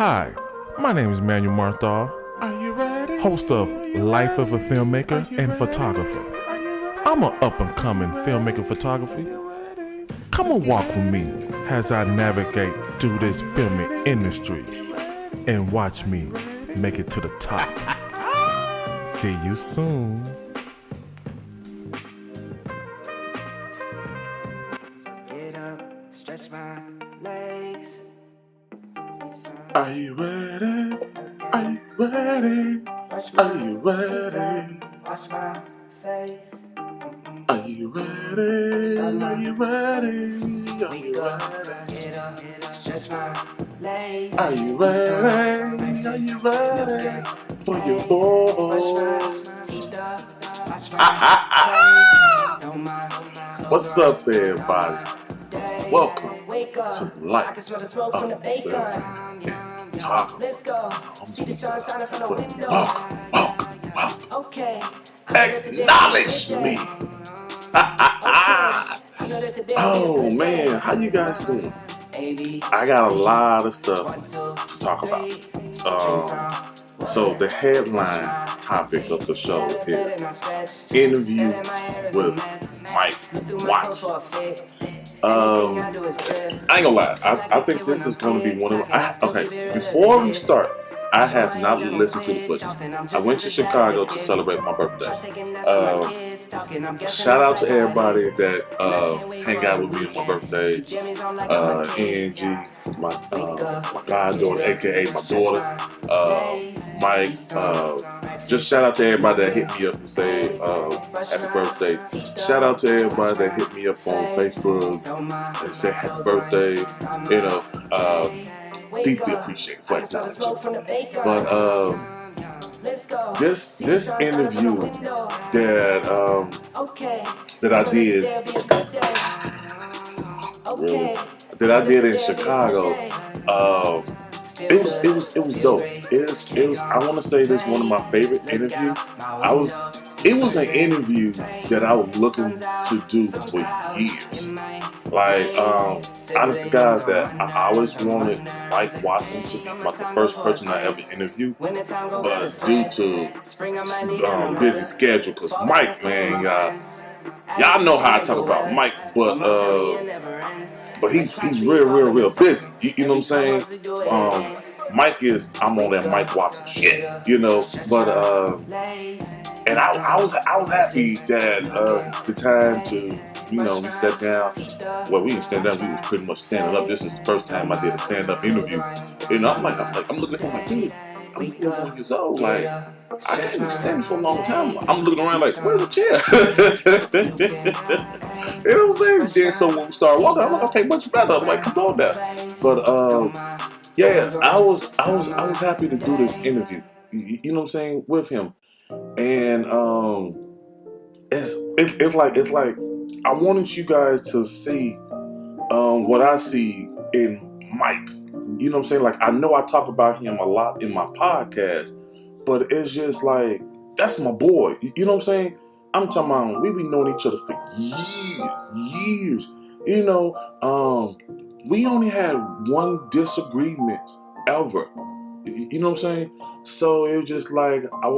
Hi, my name is Manuel Marthal, host of Life of a Filmmaker and Photographer. I'm an up-and-coming filmmaker photography. Come and walk with me as I navigate through this filming industry and watch me make it to the top. See you soon. Get up, stretch my legs. Are you ready? Are you ready? Are you ready? Wash my face. Are you ready? Are you ready? Are you ready? Get up, stretch my legs. Are you ready? Are you ready for your boy? Teeth up, wash my face. On my What's up, everybody? Welcome wake up. to Life I can smell the smoke of from the bacon. Photography. Let's go. See the sun shining from the window. Welcome. Okay. Acknowledge me. Oh man, how you guys doing? I got a lot of stuff to talk about. So the headline topic of the show is interview with Mike Watts. I ain't gonna lie, I think this is gonna be one of okay, before we start, I have not listened to the footage. I went to Chicago to celebrate my birthday. Shout out to everybody that hang out with me on my birthday. Angie, my goddaughter, aka my daughter, Mike. Just shout out to everybody that hit me up and say happy birthday. Shout out to everybody that hit me up on Facebook and say happy birthday. You know, deeply appreciate it for acknowledging. But this interview that I did that I did in Chicago, it was dope. It was I want to say this one of my favorite interviews. It was an interview that I was looking to do for years. Like, honest to God, that I always wanted Mike Watson to be like the first person I ever interviewed, but due to busy schedule, because Mike, man, y'all know how I talk about Mike, but he's real busy. You know what I'm saying? Mike I'm on that Mike Watson shit, you know. But and I was happy that the time to, you know, we sat down. Well, we didn't stand down. We was pretty much standing up. This is the first time I did a stand-up interview. You know, I'm looking at him like, dude, I'm 41 years old. Like, I can't been standing for a long time. I'm looking around like, where's a chair? You know what I'm saying? Then so when we started walking, I'm like, okay, much better. I'm like, come on now. But yeah, I was happy to do this interview. You know what I'm saying, with him, and it's like I wanted you guys to see what I see in Mike. You know what I'm saying? Like, I know I talk about him a lot in my podcast, but it's just like, that's my boy. You know what I'm saying? I'm talking about, we've been knowing each other for years. You know, we only had one disagreement ever. You know what I'm saying? So it was just like, I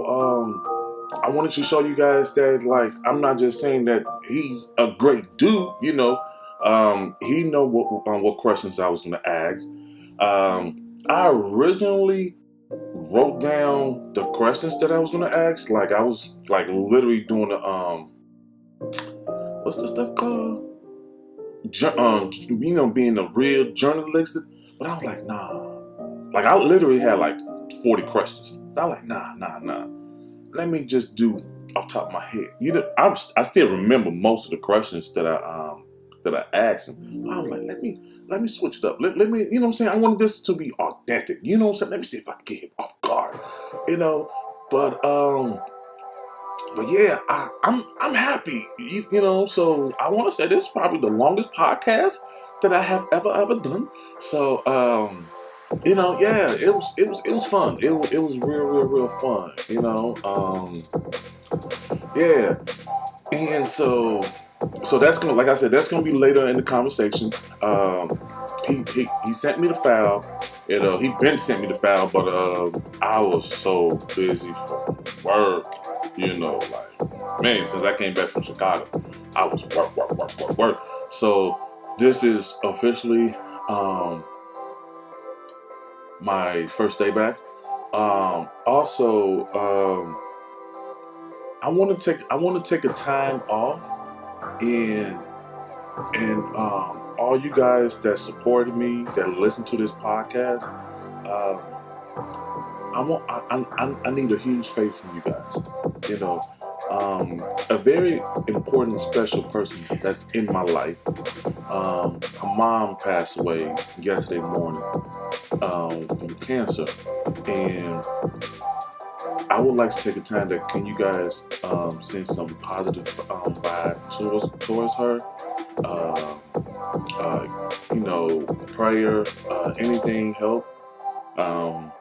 wanted to show you guys that, like, I'm not just saying that he's a great dude. You know, he know what questions I was gonna ask. I originally wrote down the questions that I was gonna ask. Like, I was like literally doing the what's the stuff called? You know, being a real journalist. But I was like, nah. Like, I literally had like 40 questions. I was like, nah. Let me just do off the top of my head. You know, I still remember most of the questions that I asked him. I was like, let me switch it up. Let me, you know what I'm saying? I wanted this to be authentic. You know what I'm saying? Let me see if I can get him off guard. You know, but yeah, I'm happy. You know, so I want to say this is probably the longest podcast that I have ever done. So you know, yeah, it was fun. It was real fun. You know, yeah, and so that's gonna, like I said, that's gonna be later in the conversation. He sent me the file, He been sent me the file, but I was so busy for work. Since I came back from Chicago, I was work. So this is officially my first day back. Also, I want to take a time off, and all you guys that supported me, that listen to this podcast, um, I need a huge favor from you guys. A very important, special person that's in my life. Her mom passed away yesterday morning from cancer, and I would like to take a time that can you guys send some positive vibe towards her. Uh, Prayer, anything help. Um,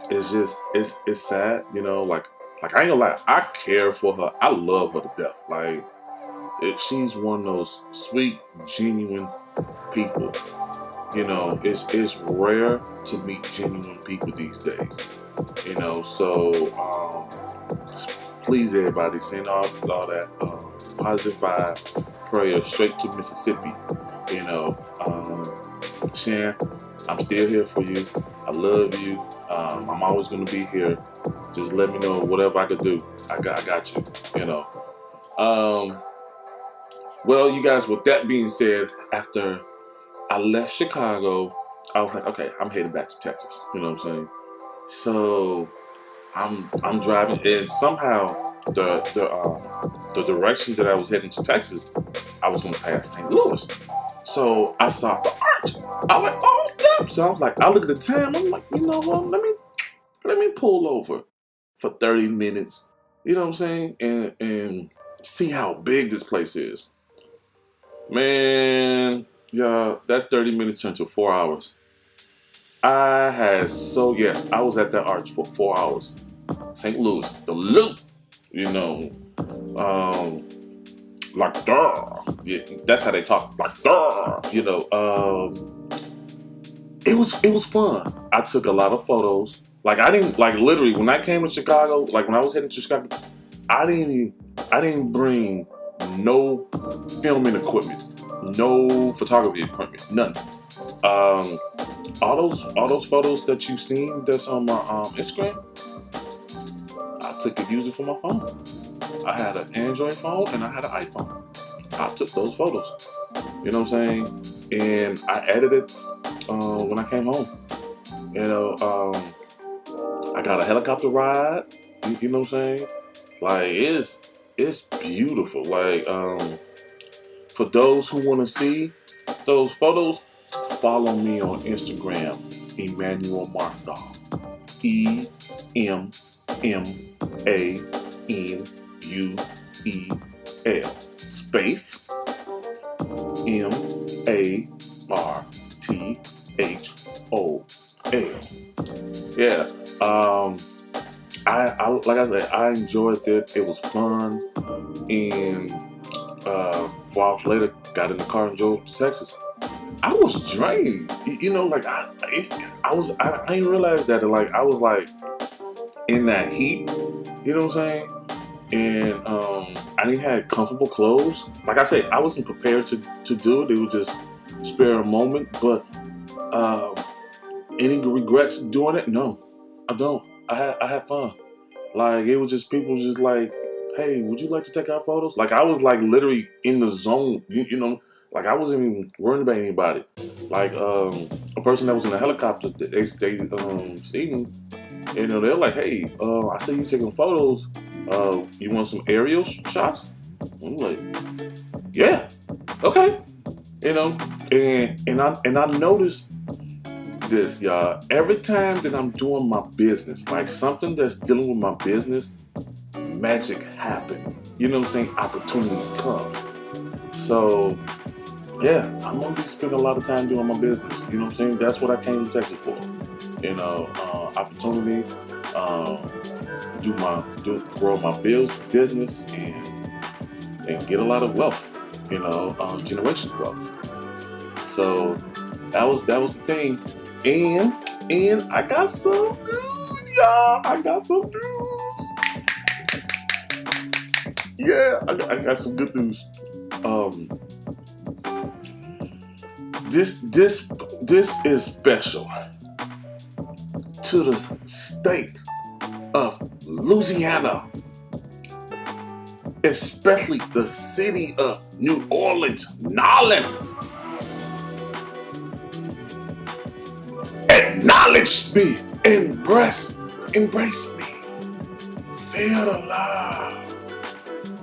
it's sad, like I ain't gonna lie, I care for her. I love her to death. Like she's one of those sweet, genuine people. It's rare to meet genuine people these days. So please everybody send all that positive vibe, prayer straight to Mississippi. Sharon, I'm still here for you. I love you. I'm always gonna be here. Just let me know whatever I could do. I got you. Well, you guys. With that being said, after I left Chicago, I was like, okay, I'm heading back to Texas. You know what I'm saying? So I'm driving, and somehow the direction that I was heading to Texas, I was gonna pass St. Louis. So I saw the arch. I was like, oh snap! So I was like, I look at the time. I'm like, you know what? Let me pull over for 30 minutes. You know what I'm saying? And see how big this place is. Man, yeah, that 30 minutes turned to 4 hours. Yes, I was at that arch for 4 hours. St. Louis, the loop, you know, like duh. Yeah, that's how they talk, like duh. It was fun. I took a lot of photos. Like I didn't like literally when I came to Chicago. Like when I was heading to Chicago, I didn't bring no filming equipment, no photography equipment, none. Um, all those photos that you've seen that's on my Instagram, I took it using for my phone. I had an Android phone and I had an iPhone. I took those photos. You know what I'm saying? And I edited when I came home. I got a helicopter ride. You know what I'm saying? Like it's beautiful. Like for those who want to see those photos, follow me on Instagram, Emmanuel Markdahl. EMMANUEL space MARTHOL. Yeah. I like I said, I enjoyed it. It was fun, and 4 hours later, got in the car and drove to Texas. I was drained. Like I didn't realize that. Like I was like in that heat. You know what I'm saying? And I didn't have comfortable clothes. Like I said, I wasn't prepared to do it. It was just spare a moment. But any regrets doing it? No, I don't. I had fun. Like it was just people just like, hey, would you like to take our photos? Like I was like literally in the zone. Like I wasn't even worrying about anybody. Like a person that was in a helicopter, they see me. They're like, hey, I see you taking photos. You want some aerial shots? I'm like, yeah, okay. And I noticed this, y'all. Every time that I'm doing my business, like something that's dealing with my business, magic happen. You know what I'm saying? Opportunity comes. So yeah, I'm gonna be spending a lot of time doing my business. You know what I'm saying? That's what I came to Texas for. Opportunity, grow my business and get a lot of wealth. Generation wealth. So that was the thing. And I got some news, y'all. I got some news. Yeah, I got some good news. This is special to the state of Louisiana, especially the city of New Orleans, Nolin. Acknowledge me, embrace me, feel the love,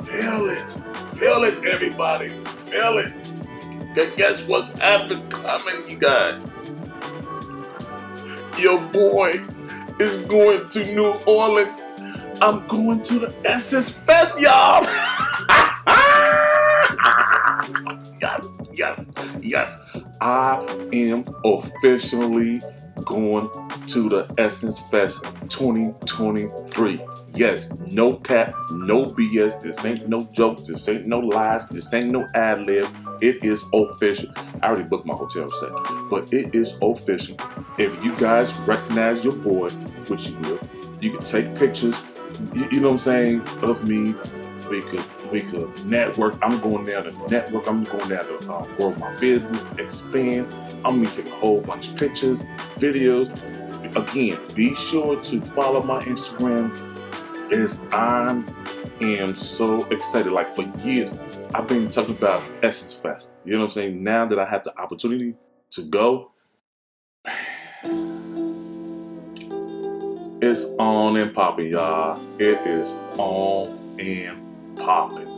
feel it, everybody, feel it. And guess what's happened coming, you guys? Your boy is going to New Orleans. I'm going to the Essence Fest, y'all. Yes. I am officially going to the Essence Fest 2023. Yes, no cap, no BS. This ain't no joke. This ain't no lies. This ain't no ad lib. It is official. I already booked my hotel stay, but it is official. If you guys recognize your boy, which you will, you can take pictures. You know what I'm saying, of me. We could network. I'm going there to network. I'm going there to grow my business, expand. I'm gonna take a whole bunch of pictures, videos. Again, be sure to follow my Instagram. I am so excited. Like for years, I've been talking about Essence Fest. You know what I'm saying? Now that I have the opportunity to go, it's on and popping, y'all. It is on and popping.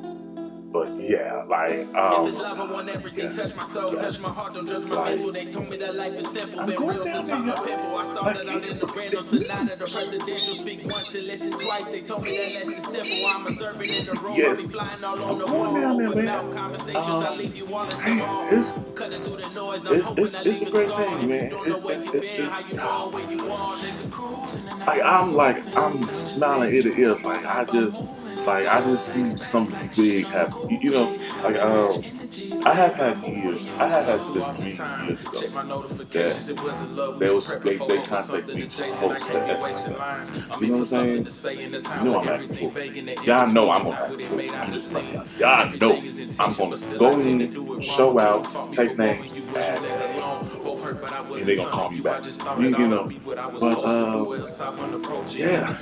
But yeah, like If it's love, I want everything. Touch my soul, touch my heart, don't judge my mental. They told me that life is simple. I'm Been going real down since there, my y'all. pimple. I saw that out in the Brando Sonata. The presidential speak once and listen twice. They told me that less is simple. I'm a servant in the room. Yes. I be flying all on I'm the going wall. down there, Open man. mouth conversations. I leave you all in some Man, hall. it's Cutting through the noise. I'm hoping I it's leave a a great scar. thing, man. Don't know where you been, how you going, where you on. Nigga cruising and I'm smiling ear to ear. Like I just see something big happen. You know, like I have had this dream years ago that they contacted me to host the Essence Fest. You know what I'm saying? You know I'm acting fool. Y'all know I'm gonna act fool. I'm just telling y'all. Y'all know I'm gonna go in, show out, take names, and they gonna call me back. You know, but yeah,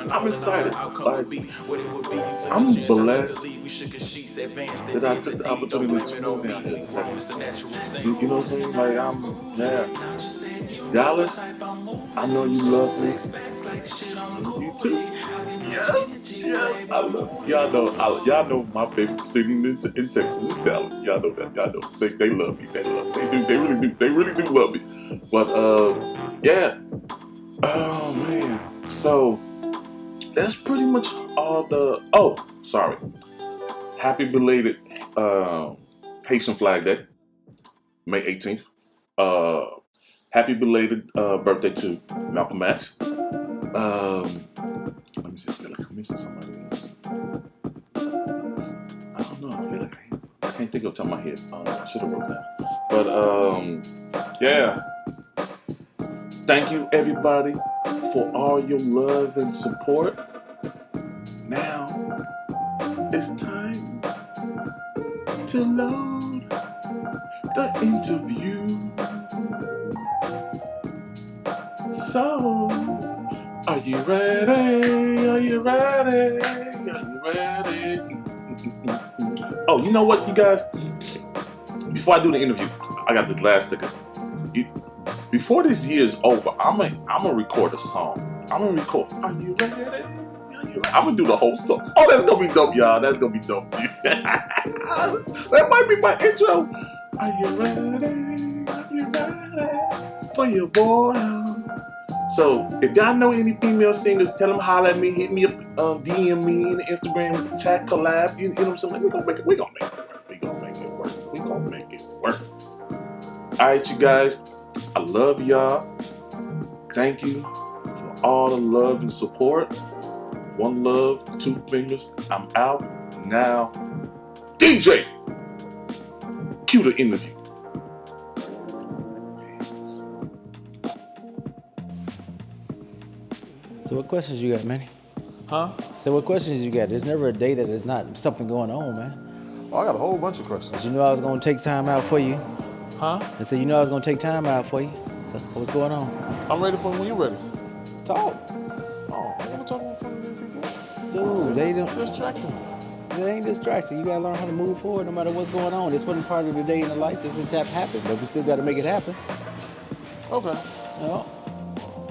I'm excited. Like, I'm blessed that I took the opportunity to move down here to Texas. You know what I'm saying? Like, Dallas, I know you love me. You too. Yes, I love y'all know my favorite city in Texas is Dallas. Y'all know that. Y'all know they love me. They really do love me. But yeah. Oh man. So that's pretty much all the. Oh, sorry. Happy belated Haitian Flag Day, May 18th. Happy belated birthday to Malcolm X. Let me see. I feel like I'm missing somebody else. I don't know. I feel like I can't think of the top of my head. I should have wrote that. But yeah. Thank you, everybody, for all your love and support. Now it's time to load the interview. So, are you ready? Are you ready? Are you ready? Oh, you know what, you guys? Before I do the interview, I got the last ticket. Before this year is over, I'm gonna record a song. I'm gonna record. Are you ready? I'm gonna do the whole song. Oh, that's gonna be dope, y'all. That's gonna be dope. That might be my intro. Are you ready? Are you ready for your boy? So, if y'all know any female singers, tell them holler at me, hit me up, DM me in the Instagram chat collab. You know what I'm saying? Like, we're gonna make it work. All right, you guys. I love y'all. Thank you for all the love and support. One love, two fingers. I'm out now. DJ, cue the interview. So what questions you got, Manny? Huh? So what questions you got? There's never a day that there's not something going on, man. Oh, I got a whole bunch of questions. But you know I was gonna take time out for you. Huh? I said you know I was gonna take time out for you. So what's going on? I'm ready for when you ready. Talk. Oh, I want to talk in front of these people. Dude, they don't. Distracting me. It ain't distracting. You gotta learn how to move forward no matter what's going on. This wasn't part of the day in the life. This is happened, but we still gotta make it happen. Okay. You know?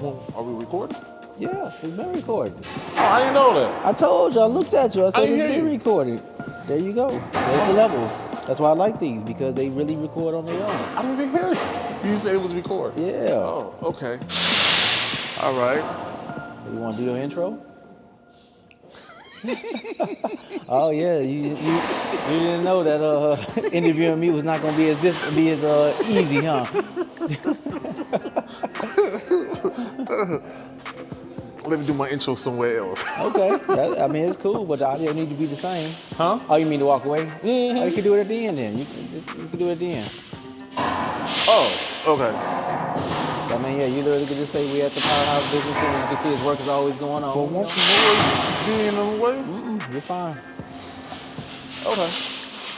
Well, are we recording? Yeah, it's been recorded. Oh, I didn't know that. I told you, I looked at you, I said didn't it's hear been you. recorded. There you go. There's the levels. That's why I like these, because they really record on their own. I didn't even hear you. You said it was recorded. Yeah. Oh, okay. All right. So you wanna do your intro? Oh yeah, you didn't know that interviewing me was not gonna be as easy, huh? Let me do my intro somewhere else. Okay, I mean it's cool, but the audio need to be the same. Huh? Oh, you mean to walk away? Mm-hmm. Oh, you can do it at the end then. You can do it at the end. Oh, okay. I mean, yeah, you literally can just say we at the Powerhouse Business Center. You can see his work is always going on. But won't you be in the way? Mm-mm, you're fine. Okay.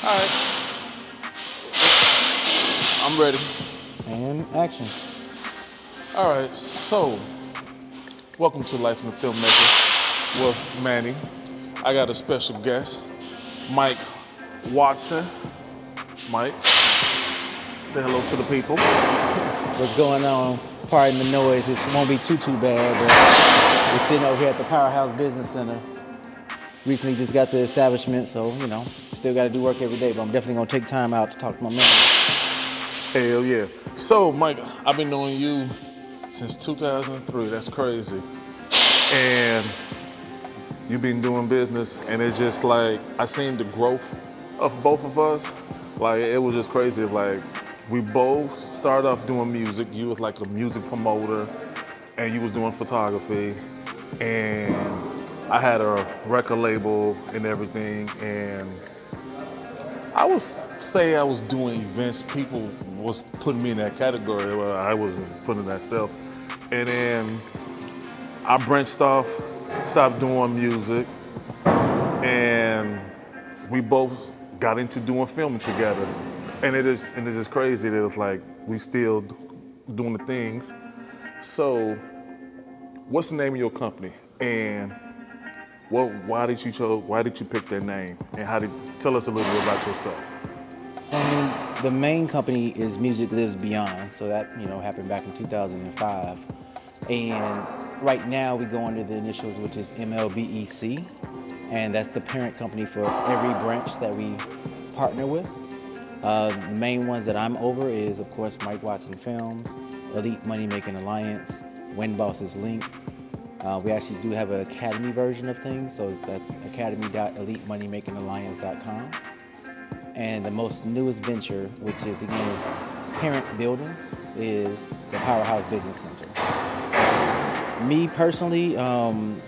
All right. I'm ready. And action. All right. So, welcome to Life in the Filmmaker with Manny. I got a special guest, Mike Watson. Mike, say hello to the people. What's going on? Pardon the noise. It won't be too bad, but we're sitting over here at the Powerhouse Business Center. Recently just got the establishment, so, you know, still got to do work every day, but I'm definitely going to take time out to talk to my man. Hell yeah. So, Mike, I've been knowing you since 2003. That's crazy. And you've been doing business, and it's just like, I seen the growth of both of us. Like, it was just crazy. Like, we both started off doing music. You was like a music promoter, and you was doing photography. And I had a record label and everything. And I would say I was doing events. People was putting me in that category, but I wasn't putting myself. And then I branched off, stopped doing music, and we both got into doing filming together. And it's just crazy that it's like we still doing the things. So, what's the name of your company? And why did you pick that name? And tell us a little bit about yourself. So, I mean, the main company is Music Lives Beyond. So that, you know, happened back in 2005. And right now we go under the initials, which is MLBEC. And that's the parent company for every branch that we partner with. The main ones that I'm over is, of course, Mike Watson Films, Elite Money Making Alliance, Win Bosses Link. We actually do have an academy version of things, so that's academy.elitemoneymakingalliance.com. And the most newest venture, which is again parent building, is the Powerhouse Business Center. Me personally, I'm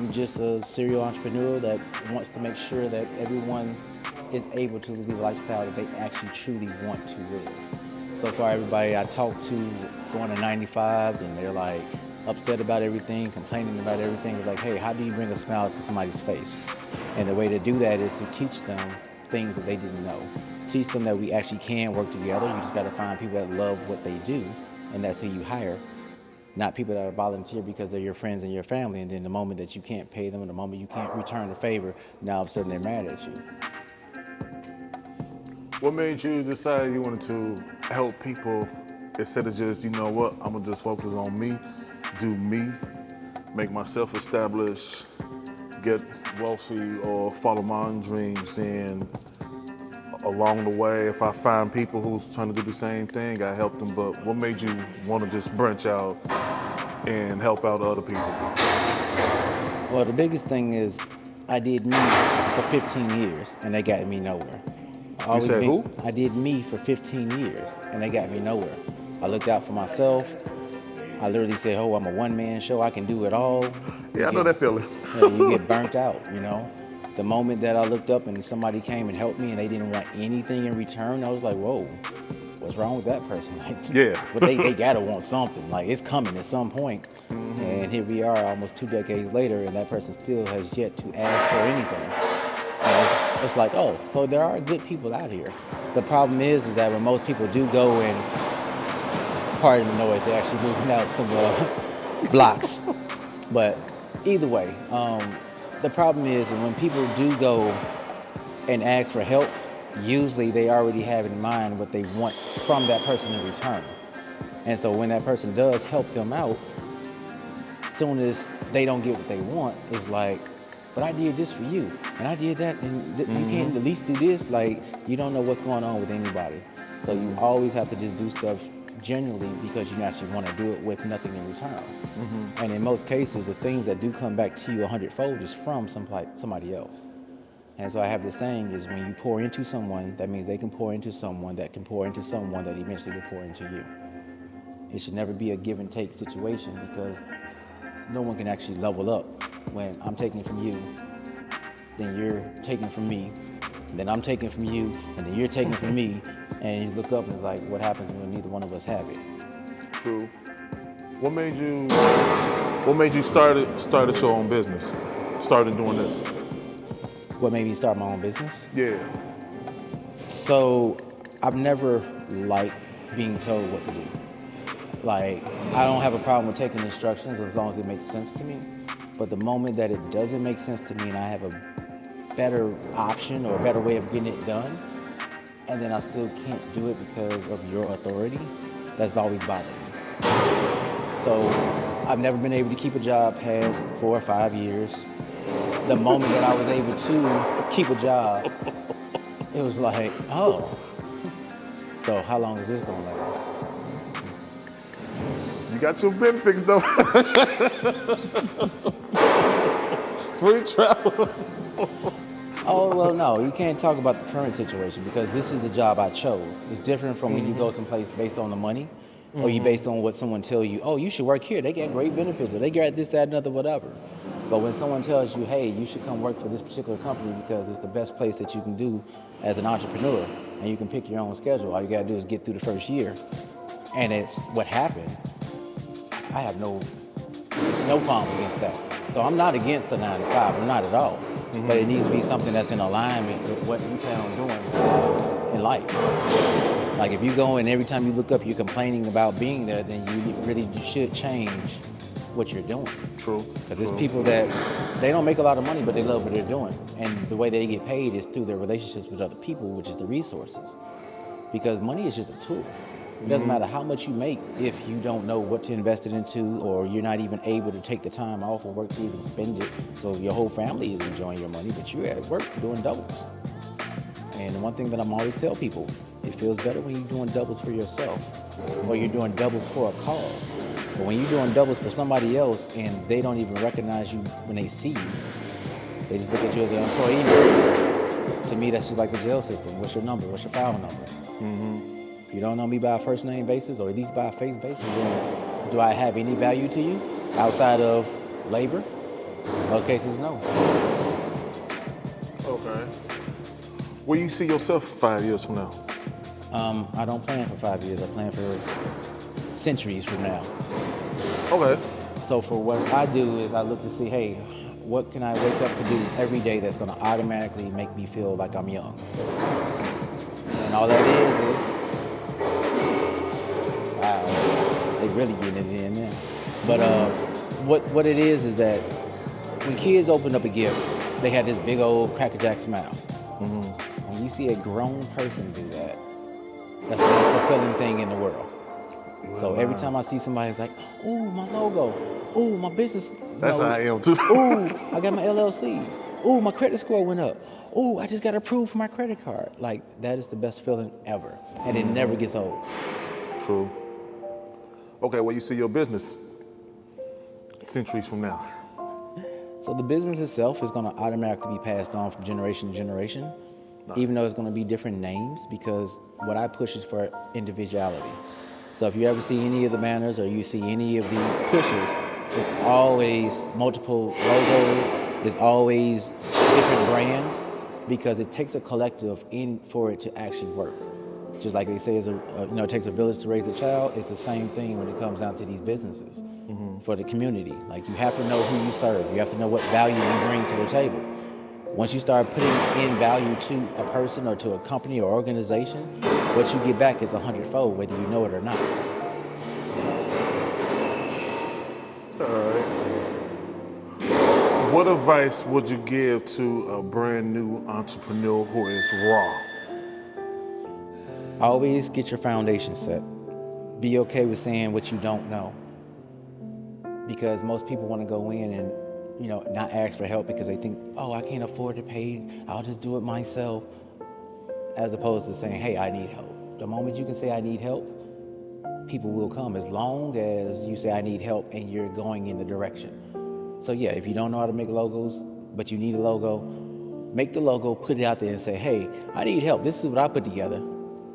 just a serial entrepreneur that wants to make sure that everyone is able to live the lifestyle that they actually truly want to live. So far, everybody I talk to is going to 95s and they're like upset about everything, complaining about everything. It's like, hey, how do you bring a smile to somebody's face? And the way to do that is to teach them things that they didn't know. Teach them that we actually can work together. You just got to find people that love what they do, and that's who you hire. Not people that are volunteer because they're your friends and your family, and then the moment that you can't pay them, and the moment you can't return the favor, now all of a sudden they're mad at you. What made you decide you wanted to help people instead of just, you know what, I'm gonna just focus on me, do me, make myself established, get wealthy, or follow my own dreams? And along the way, if I find people who's trying to do the same thing, I help them. But what made you want to just branch out and help out other people? Well, the biggest thing is I did me for 15 years, and they got me nowhere. You said who? I did me for 15 years, and they got me nowhere. I looked out for myself. I literally said, oh, I'm a one-man show. I can do it all. Yeah, I know that feeling. You get burnt out, you know? The moment that I looked up and somebody came and helped me and they didn't want anything in return, I was like, whoa, what's wrong with that person? Like, Yeah. but they gotta want something. Like, it's coming at some point. And here we are almost 2 decades later, and that person still has yet to ask for anything. And it's like, oh, so there are good people out here. The problem is that when most people do go and, pardon the noise, they're actually moving out some blocks. But either way, the problem is when people do go and ask for help, usually they already have in mind what they want from that person in return. And so when that person does help them out, soon as they don't get what they want, it's like, but I did this for you, and I did that, and you can't at least do this. Like, you don't know what's going on with anybody. So you always have to just do stuff genuinely because you actually want to do it with nothing in return. And in most cases, the things that do come back to you 100-fold is from somebody else. And so I have this saying is when you pour into someone, that means they can pour into someone that can pour into someone that eventually will pour into you. It should never be a give and take situation because no one can actually level up. When I'm taking from you, then you're taking from me, and then I'm taking from you, and then you're taking from me, and you look up and it's like, what happens when neither one of us have it? True. What made you started your own business? Started doing this? What made me start my own business? Yeah. So I've never liked being told what to do. Like, I don't have a problem with taking instructions as long as it makes sense to me. But the moment that it doesn't make sense to me and I have a better option or a better way of getting it done, and then I still can't do it because of your authority, that's always bothered me. So I've never been able to keep a job past 4 or 5 years. The moment that I was able to keep a job, it was like, oh, so how long is this gonna last? You got your benefits though. Free travel. Oh, well, no, you can't talk about the current situation because this is the job I chose. It's different from when you go someplace based on the money or you based on what someone tells you, oh, you should work here. They get great benefits or they get this, that, another, whatever. But when someone tells you, hey, you should come work for this particular company because it's the best place that you can do as an entrepreneur and you can pick your own schedule. All you got to do is get through the first year. And it's what happened. I have no qualms against that. So I'm not against the 9 to 5. I'm not at all. But it needs to be something that's in alignment with what you plan on doing in life. Like if you go and every time you look up, you're complaining about being there, then you should change what you're doing. True. Because there's people that they don't make a lot of money, but they love what they're doing. And the way they get paid is through their relationships with other people, which is the resources. Because money is just a tool. It doesn't matter how much you make if you don't know what to invest it into or you're not even able to take the time off of work to even spend it. So your whole family is enjoying your money, but you're at work doing doubles. And the one thing that I'm always tell people, it feels better when you're doing doubles for yourself or you're doing doubles for a cause. But when you're doing doubles for somebody else and they don't even recognize you when they see you, they just look at you as an employee. To me, that's just like the jail system. What's your number? What's your file number? If you don't know me by a first name basis or at least by a face basis, then do I have any value to you outside of labor? In most cases, no. Okay. Where you see yourself 5 years from now? I don't plan for 5 years. I plan for centuries from now. Okay. So for what I do is I look to see, hey, what can I wake up to do every day that's going to automatically make me feel like I'm young? And all that is wow, they really getting it in there. But what it is that when kids open up a gift, they have this big old Cracker Jack smile. When you see a grown person do that, that's the most fulfilling thing in the world. So every time I see somebody, it's like, ooh, my logo. Ooh, my business. That's how I am too. Ooh, I got my LLC. Ooh, my credit score went up. Ooh, I just got approved for my credit card. Like, that is the best feeling ever. And it never gets old. True. Okay, well, you see your business centuries from now. So the business itself is going to automatically be passed on from generation to generation, even though it's going to be different names, because what I push is for individuality. So if you ever see any of the banners or you see any of the pushes, it's always multiple logos, it's always different brands, because it takes a collective in for it to actually work. Just like they say, it takes a village to raise a child. It's the same thing when it comes down to these businesses for the community. Like, you have to know who you serve. You have to know what value you bring to the table. Once you start putting in value to a person or to a company or organization, what you get back is 100-fold, whether you know it or not. All right. What advice would you give to a brand new entrepreneur who is raw? Always get your foundation set. Be okay with saying what you don't know. Because most people want to go in and, not ask for help because they think, oh, I can't afford to pay, I'll just do it myself. As opposed to saying, hey, I need help. The moment you can say I need help, people will come, as long as you say I need help and you're going in the direction. So yeah, if you don't know how to make logos, but you need a logo, make the logo, put it out there and say, hey, I need help. This is what I put together.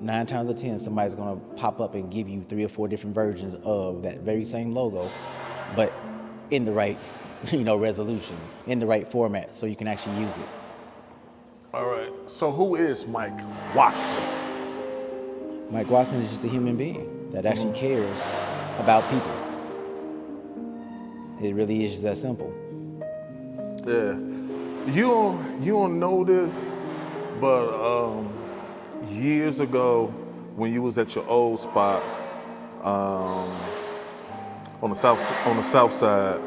9 times out of 10, somebody's gonna pop up and give you 3 or 4 different versions of that very same logo, but in the right, resolution, in the right format, so you can actually use it. All right, so who is Mike Watson? Mike Watson is just a human being that actually cares about people. It really is just that simple. Yeah, you don't know this, but years ago, when you was at your old spot on the south side,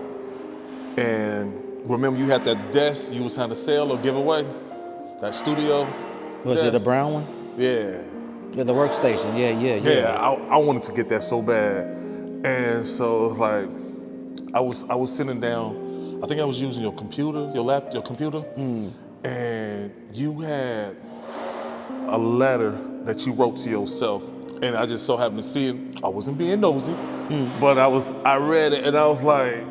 and remember you had that desk you was trying to sell or give away, that studio. Was desk? it a brown one? Yeah. Yeah, the workstation. Yeah, I wanted to get that so bad, and so like I was sitting down. I think I was using your computer, your computer, and you had a letter that you wrote to yourself, and I just so happened to see it. I wasn't being nosy, but I read it, and I was like,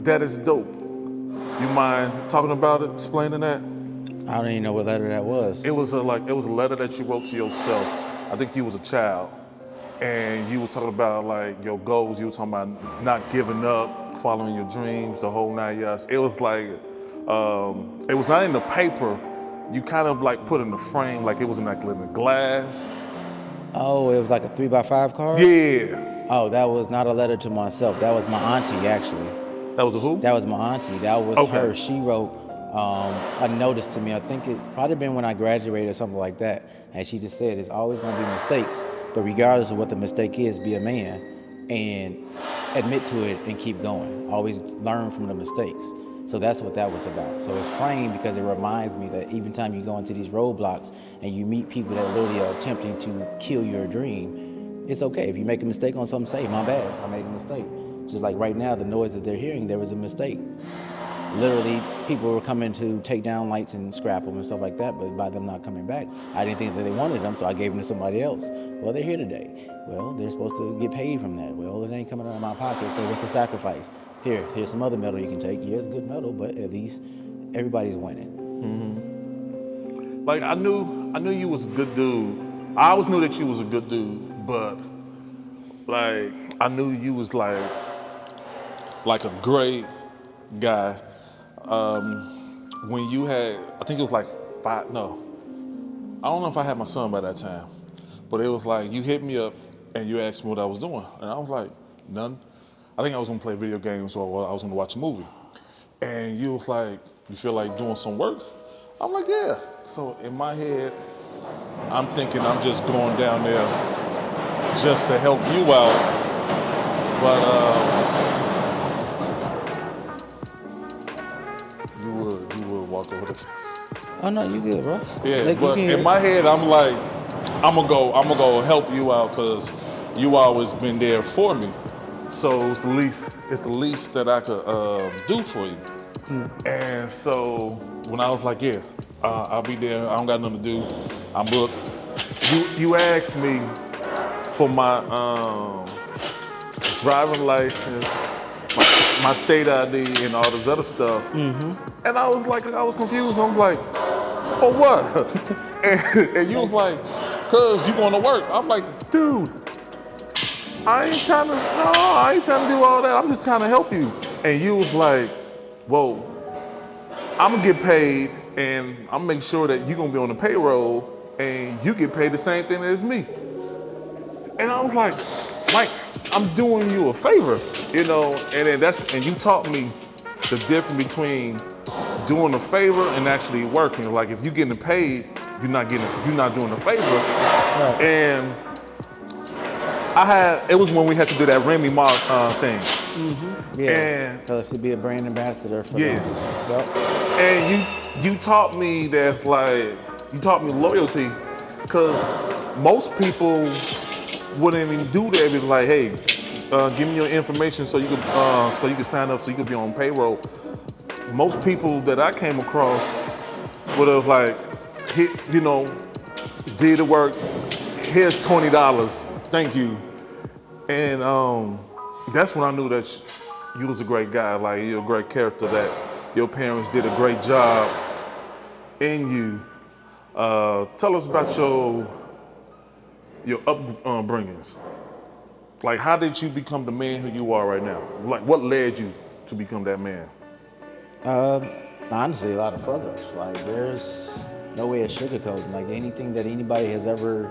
that is dope. You mind talking about it, explaining that? I don't even know what letter that was. It was a letter that you wrote to yourself. I think you was a child, and you were talking about like your goals. You were talking about not giving up, following your dreams, the whole 9 yards. It was like, it was not in the paper. You kind of like put in the frame, like it was in like in the glass. Oh, it was like a 3x5 card? Yeah. Oh, that was not a letter to myself. That was my auntie, actually. That was a who? That was my auntie. That was her. She wrote a notice to me. I think it probably been when I graduated or something like that. And she just said, it's always going to be mistakes. But regardless of what the mistake is, be a man and admit to it and keep going. Always learn from the mistakes. So that's what that was about. So it's framed because it reminds me that even time you go into these roadblocks and you meet people that literally are attempting to kill your dream, it's okay. If you make a mistake on something, say, my bad, I made a mistake. Just like right now, the noise that they're hearing, there was a mistake. Literally, people were coming to take down lights and scrap them and stuff like that, but by them not coming back, I didn't think that they wanted them, so I gave them to somebody else. Well, they're here today. Well, they're supposed to get paid from that. Well, it ain't coming out of my pocket, so what's the sacrifice? Here's some other metal you can take. Yeah, it's good metal, but at least everybody's winning. Like I knew you was a good dude. I always knew that you was a good dude, but like I knew you was like a great guy. When you had, I think it was like I don't know if I had my son by that time, but it was like you hit me up and you asked me what I was doing, and I was like, none. I think I was gonna play video games or I was gonna watch a movie. And you was like, you feel like doing some work? I'm like, yeah. So in my head, I'm thinking I'm just going down there just to help you out. But you would walk over this. Oh no, you good, bro. Yeah, Like, but in my head, I'm like, I'm gonna go help you out because you always been there for me. So it's the least that I could do for you. And so when I was like, yeah, I'll be there. I don't got nothing to do. I'm booked. You asked me for my driving license, my state ID, and all this other stuff. And I was confused. I was like, for what? and you was like, cause you going to work. I'm like, dude, I ain't trying to do all that. I'm just trying to help you. And you was like, whoa, I'm gonna get paid and I'm gonna make sure that you're gonna be on the payroll and you get paid the same thing as me. And I was like, Mike, I'm doing you a favor, you know. And then and you taught me the difference between doing a favor and actually working. Like if you're getting paid, you're not doing a favor. Right. And it was when we had to do that Remy Ma thing. Yeah. And Tell us to be a brand ambassador for Yeah. them. Yep. And you taught me that, like, you taught me loyalty, because most people wouldn't even do that. Be like, hey, give me your information so you could sign up so you could be on payroll. Most people that I came across would have like did the work. Here's $20. Thank you. And that's when I knew that you was a great guy. Like, you're a great character. That your parents did a great job in you. Tell us about your upbringings. Like, how did you become the man who you are right now? Like, what led you to become that man? Honestly, a lot of fuck ups. Like, there's no way of sugarcoating. Like, anything that anybody has ever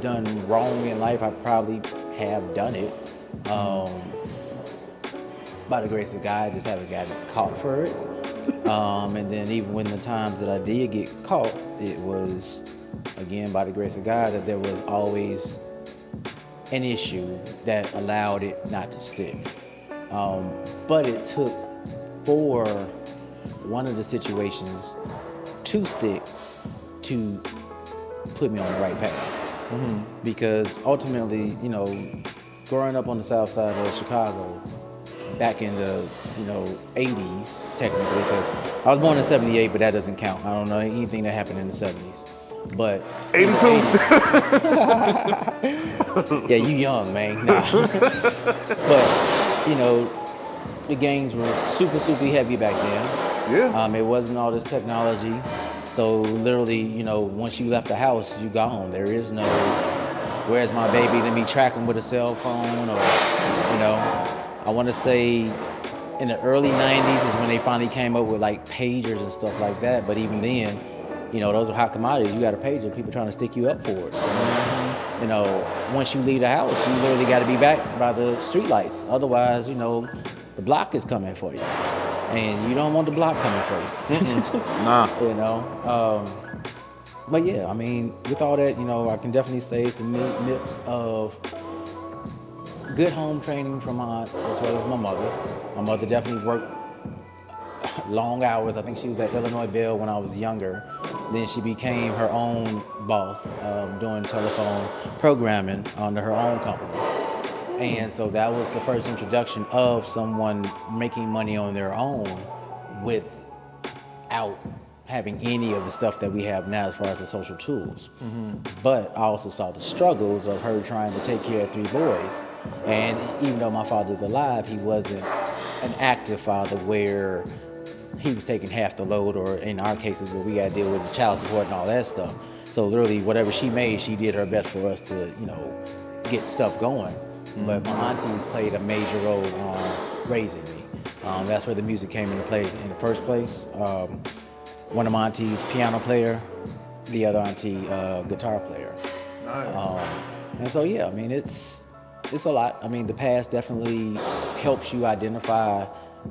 done wrong in life, I probably have done it. By the grace of God, I just haven't gotten caught for it. And then even when the times that I did get caught, it was, again, by the grace of God, that there was always an issue that allowed it not to stick. But it took for one of the situations to stick to put me on the right path. Because ultimately, growing up on the south side of Chicago, back in the 80s, technically, because I was born in 78, but that doesn't count. I don't know anything that happened in the 70s. But 82? Yeah, you young, man. Nah. But, the gangs were super, super heavy back then. Yeah. It wasn't all this technology. So literally, once you left the house, you gone. There is no, where's my baby? Let me track him with a cell phone, or, I want to say in the early 90s is when they finally came up with like pagers and stuff like that. But even then, those are hot commodities. You got a pager, people trying to stick you up for it. So, once you leave the house, you literally got to be back by the street lights. Otherwise, the block is coming for you. And you don't want the block coming for you. Nah. But yeah, I mean, with all that, I can definitely say it's a mix of good home training from my aunts as well as my mother. My mother definitely worked long hours. I think she was at Illinois Bell when I was younger. Then she became her own boss, doing telephone programming under her own company. And so that was the first introduction of someone making money on their own without having any of the stuff that we have now as far as the social tools. But I also saw the struggles of her trying to take care of 3 boys. And even though my father's alive, he wasn't an active father where he was taking half the load, or in our cases where we got to deal with the child support and all that stuff. So literally whatever she made, she did her best for us to, get stuff going. But my aunties played a major role on raising me. That's where the music came into play in the first place. One of my aunties, piano player, the other auntie, guitar player. Nice. And so, yeah, I mean, it's a lot. I mean, the past definitely helps you identify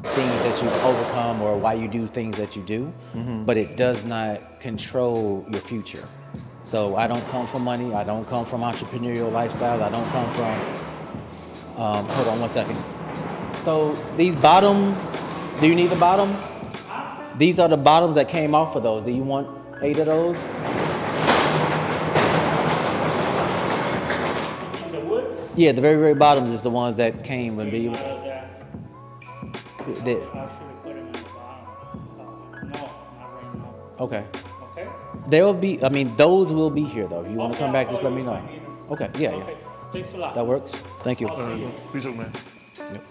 things that you've overcome or why you do things that you do, but it does not control your future. So I don't come from money. I don't come from entrepreneurial lifestyle. I don't come from, hold on one second. So these bottom, do you need the bottoms? These are the bottoms that came off of those. Do you want 8 of those? The wood? Yeah, the very, very bottoms is the ones that came when you. I should have put them at the bottom. No, not right now. Okay. Okay? They'll be, those will be here though. If you want to come back, just let me know. Okay, yeah. Okay. Thanks a lot. That works. Thank you. Peace out, man. Yep.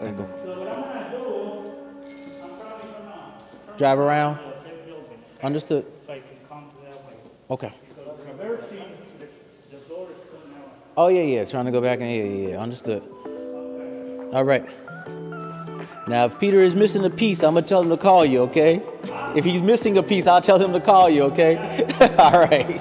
There you go. So what I'm gonna do, I'm probably gonna Drive around. that building Understood. so I can come to that way. Okay. Because reversing, the door is coming out. Oh yeah. Trying to go back in. Yeah. Understood. All right. Now, if Peter is missing a piece, I'm gonna tell him to call you. Okay? If he's missing a piece, I'll tell him to call you. Okay? All right.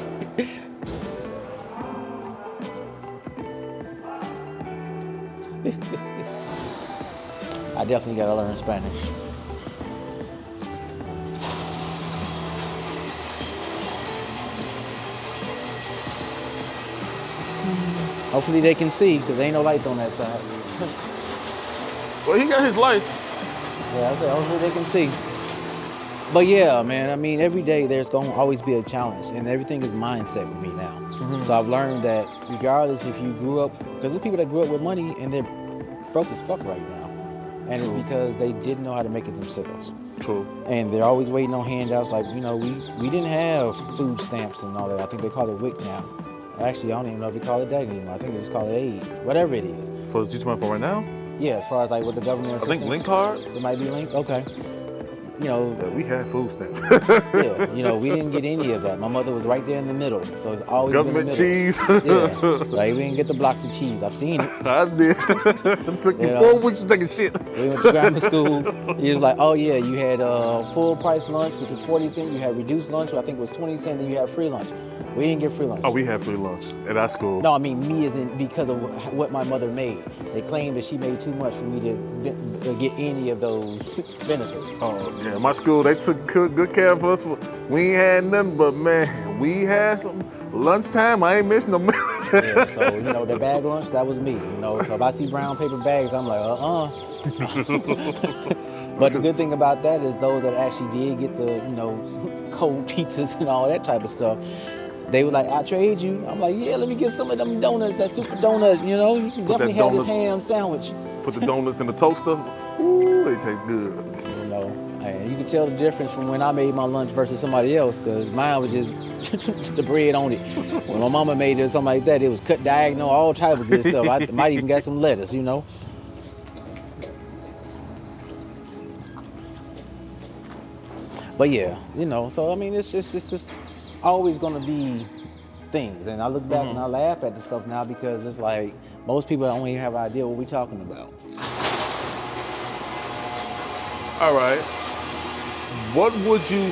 I definitely gotta learn Spanish. Hopefully they can see, because there ain't no lights on that side. Well, he got his lights. Yeah, I said hopefully they can see. But yeah, man, I mean, every day there's going to always be a challenge, and everything is mindset with me now. So I've learned that regardless if you grew up, because there's people that grew up with money and they're broke as fuck right now. And it's because they didn't know how to make it themselves. True. And they're always waiting on handouts. Like, you know, we didn't have food stamps and all that. I think they call it WIC now. Actually, I don't even know if they call it that anymore. I think they just call it aid, whatever it is. For the teacher for right now? Yeah, as far as like what the government. I think link card. It might be linked. Okay. You know. Yeah, we had food stamps. Yeah, you know, we didn't get any of that. My mother was right there in the middle, so it's always government been in the cheese. Yeah, like we didn't get the blocks of cheese. I've seen it. I did. It took you You 4 know. weeks to take a shit. We went to grammar school. It was like, oh yeah, you had full price lunch, which was 40 cents. You had reduced lunch, which I think was 20 cents. Then you had free lunch. We didn't get free lunch. Oh, we had free lunch at our school. No, I mean me as in because of what my mother made. They claimed that she made too much for me to get any of those benefits. Oh yeah, my school, they took good care of us. We ain't had nothing, but man, we had some lunchtime. I ain't missing no meal. Yeah, so you know, the bag lunch, that was me. You know, so if I see brown paper bags, I'm like, But the good thing about that is those that actually did get the, you know, cold pizzas and all that type of stuff, they were like, I trade you. I'm like, yeah, let me get some of them donuts, that super donut, you know? You can definitely have this ham sandwich. Put the donuts in the toaster. Ooh, it tastes good. You know, and you can tell the difference from when I made my lunch versus somebody else, because mine was just the bread on it. When my mama made it, something like that, it was cut diagonal, all type of good stuff. I might even got some lettuce, you know? But yeah, you know, so I mean, it's just always gonna be things. And I look back and I laugh at the stuff now because it's like, most people don't even have an idea what we're talking about. All right. What would you,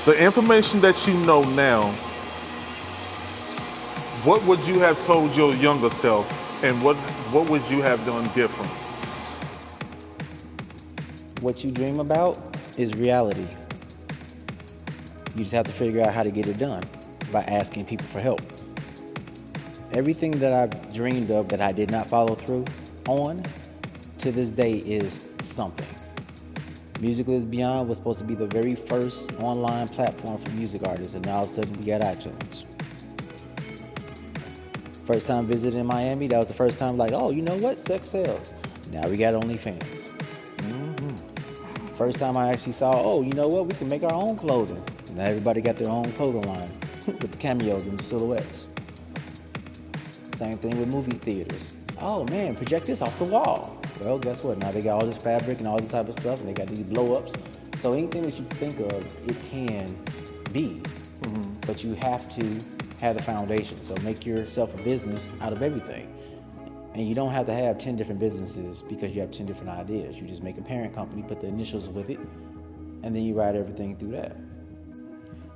the information that you know now, what would you have told your younger self, and what would you have done different? What you dream about is reality. You just have to figure out how to get it done by asking people for help. Everything that I've dreamed of that I did not follow through on, to this day is something. Musical is Beyond was supposed to be the very first online platform for music artists, and now all of a sudden we got iTunes. First time visiting Miami, that was the first time like, oh, you know what, sex sells. Now we got OnlyFans. First time I actually saw, oh, you know what, we can make our own clothing. Now everybody got their own clothing line with the cameos and the silhouettes. Same thing with movie theaters. Oh man, project this off the wall. Well, guess what? Now they got all this fabric and all this type of stuff, and they got these blow-ups. So anything that you think of, it can be. But you have to have the foundation. So make yourself a business out of everything. And you don't have to have 10 different businesses because you have 10 different ideas. You just make a parent company, put the initials with it, and then you ride everything through that.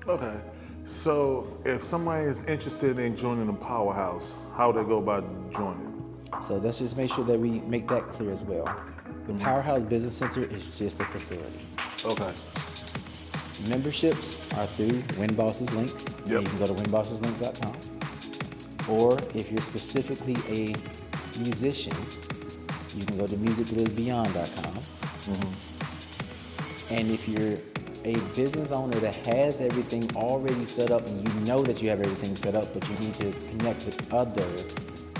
Okay. So if somebody is interested in joining the Powerhouse, how would they go about joining? So let's just make sure that we make that clear as well. The Powerhouse Business Center is just a facility. Okay. Memberships are through WinBoss's link. Yep. You can go to winbosseslink.com. Or if you're specifically a musician, you can go to musiclivebeyond.com. And if you're a business owner that has everything already set up and you know that you have everything set up, but you need to connect with other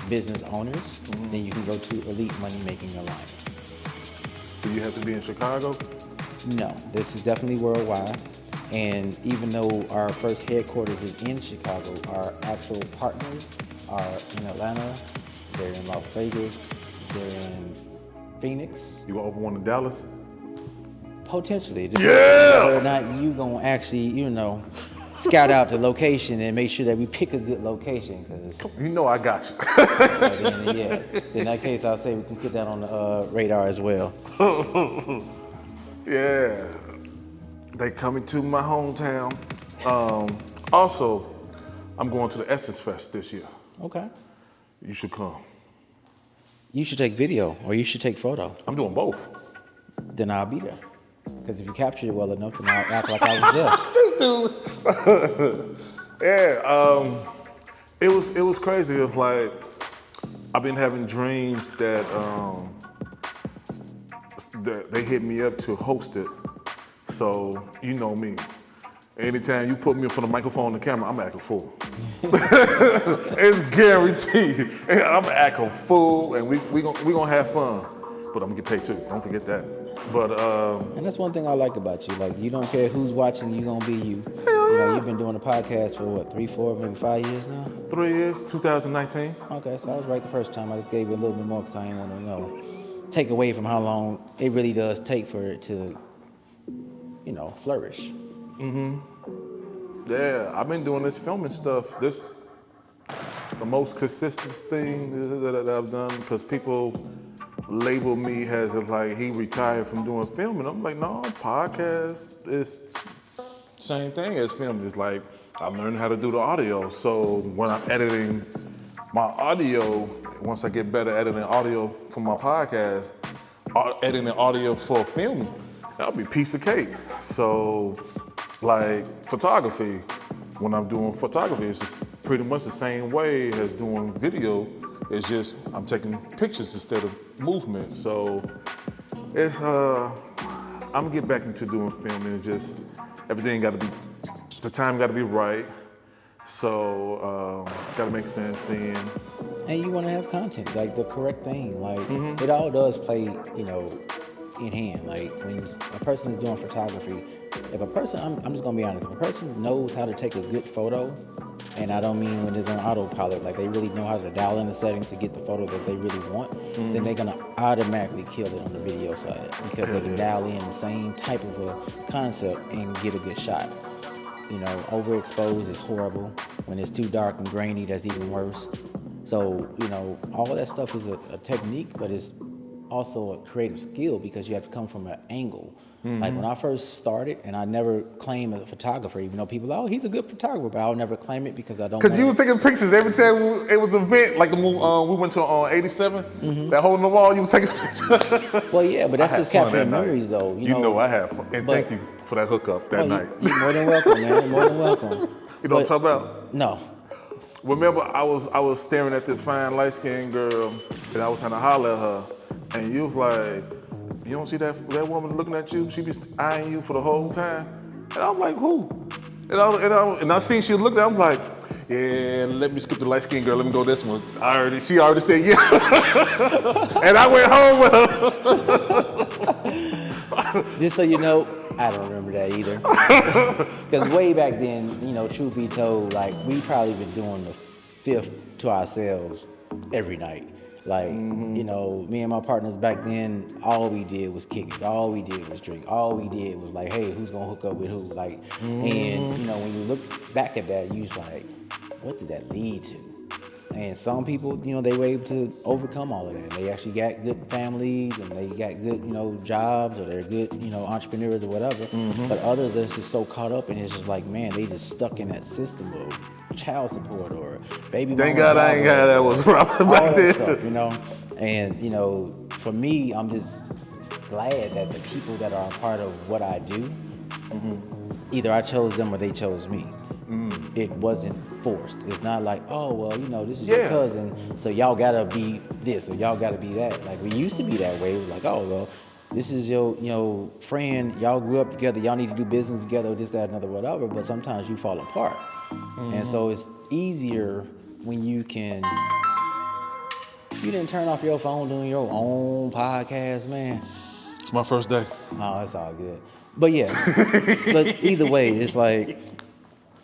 business owners, then you can go to Elite Money Making Alliance. Do you have to be in Chicago? No, this is definitely worldwide. And even though our first headquarters is in Chicago, our actual partners are in Atlanta, they're in Las Vegas, they're in Phoenix. You gonna open one in Dallas? Potentially. Whether or not you gonna actually, you know, scout out the location and make sure that we pick a good location, because You know I got you. in that case, I'll say we can put that on the radar as well. Yeah. They coming to my hometown. Also, I'm going to the Essence Fest this year. Okay. You should come. You should take video or you should take photo. I'm doing both. Then I'll be there. Because if you captured it well enough, then I'll act like I was there. This dude. Yeah. It was crazy. It was like I've been having dreams that they hit me up to host it. So you know me. Anytime you put me in front of the microphone and the camera, I'm acting fool. It's guaranteed. I'm acting fool, and we gonna have fun. But I'm gonna get paid too. Don't forget that. But and that's one thing I like about you. Like, you don't care who's watching, you gonna be you. You know, you've been doing the podcast for what, 3, 4, maybe 5 years now? 3 years, 2019. Okay, so I was right the first time. I just gave you a little bit more because I didn't want to, you know, take away from how long it really does take for it to, you know, flourish. Yeah, I've been doing this filming stuff. This the most consistent thing that I've done because people label me as if like he retired from doing filming. I'm like, no, podcast is same thing as film. It's like I learned how to do the audio. So when I'm editing my audio, once I get better editing audio for my podcast, editing audio for film, that'll be a piece of cake. So like photography, when I'm doing photography, it's just pretty much the same way as doing video. It's just I'm taking pictures instead of movement. So it's I'm gonna get back into doing filming. It's just everything got to be, the time got to be right. So got to make sense. And you want to have content, like the correct thing. Like it all does play, you know, in hand. Like when a person is doing photography, if a person, I'm just gonna be honest, if a person knows how to take a good photo, and I don't mean when it's on autopilot, like they really know how to dial in the settings to get the photo that they really want, then they're gonna automatically kill it on the video side because they can dial in the same type of a concept and get a good shot. You know, overexposed is horrible. When it's too dark and grainy, that's even worse. So, you know, all that stuff is a technique, but it's also a creative skill because you have to come from an angle. Like when I first started, and I never claimed a photographer, even though people, oh, he's a good photographer, but I'll never claim it because I don't. Because you were taking pictures every time it was an event, like we went to 87, that hole in the wall, you were taking pictures. Well, yeah, but that's just capturing memories, though. You know I have fun. And thank you for that hookup that night. You're more than welcome, man. More than welcome. You know what I'm talking about? No. Remember, I was staring at this fine light-skinned girl, and I was trying to holler at her, and you was like, you don't see that woman looking at you? She just eyeing you for the whole time. And I'm like, who? And I seen she looked at, I'm like, yeah, let me skip the light-skinned girl, let me go this one. She already said yeah. And I went home with her. Just so you know, I don't remember that either. Because way back then, you know, truth be told, like, we probably been doing the fifth to ourselves every night. Like, you know, me and my partners back then, all we did was kick it. All we did was drink. All we did was like, hey, who's gonna hook up with who? Like, and, you know, when you look back at that, you just like, what did that lead to? And some people, you know, they were able to overcome all of that. They actually got good families and they got good, you know, jobs, or they're good, you know, entrepreneurs or whatever. But others are just so caught up and it's just like, man, they just stuck in that system of child support or baby mama. Thank God I ain't got that was rough back then. Stuff, you know? And, you know, for me, I'm just glad that the people that are a part of what I do, either I chose them or they chose me. It wasn't forced. It's not like, oh, well, you know, this is your cousin, so y'all gotta be this or y'all gotta be that. Like, we used to be that way. It was like, oh, well, this is your, you know, friend, y'all grew up together, y'all need to do business together, this, that, another, whatever, but sometimes you fall apart. And so it's easier when you can, you didn't turn off your phone doing your own podcast, man. It's my first day. Oh, that's all good. But yeah, but either way, it's like,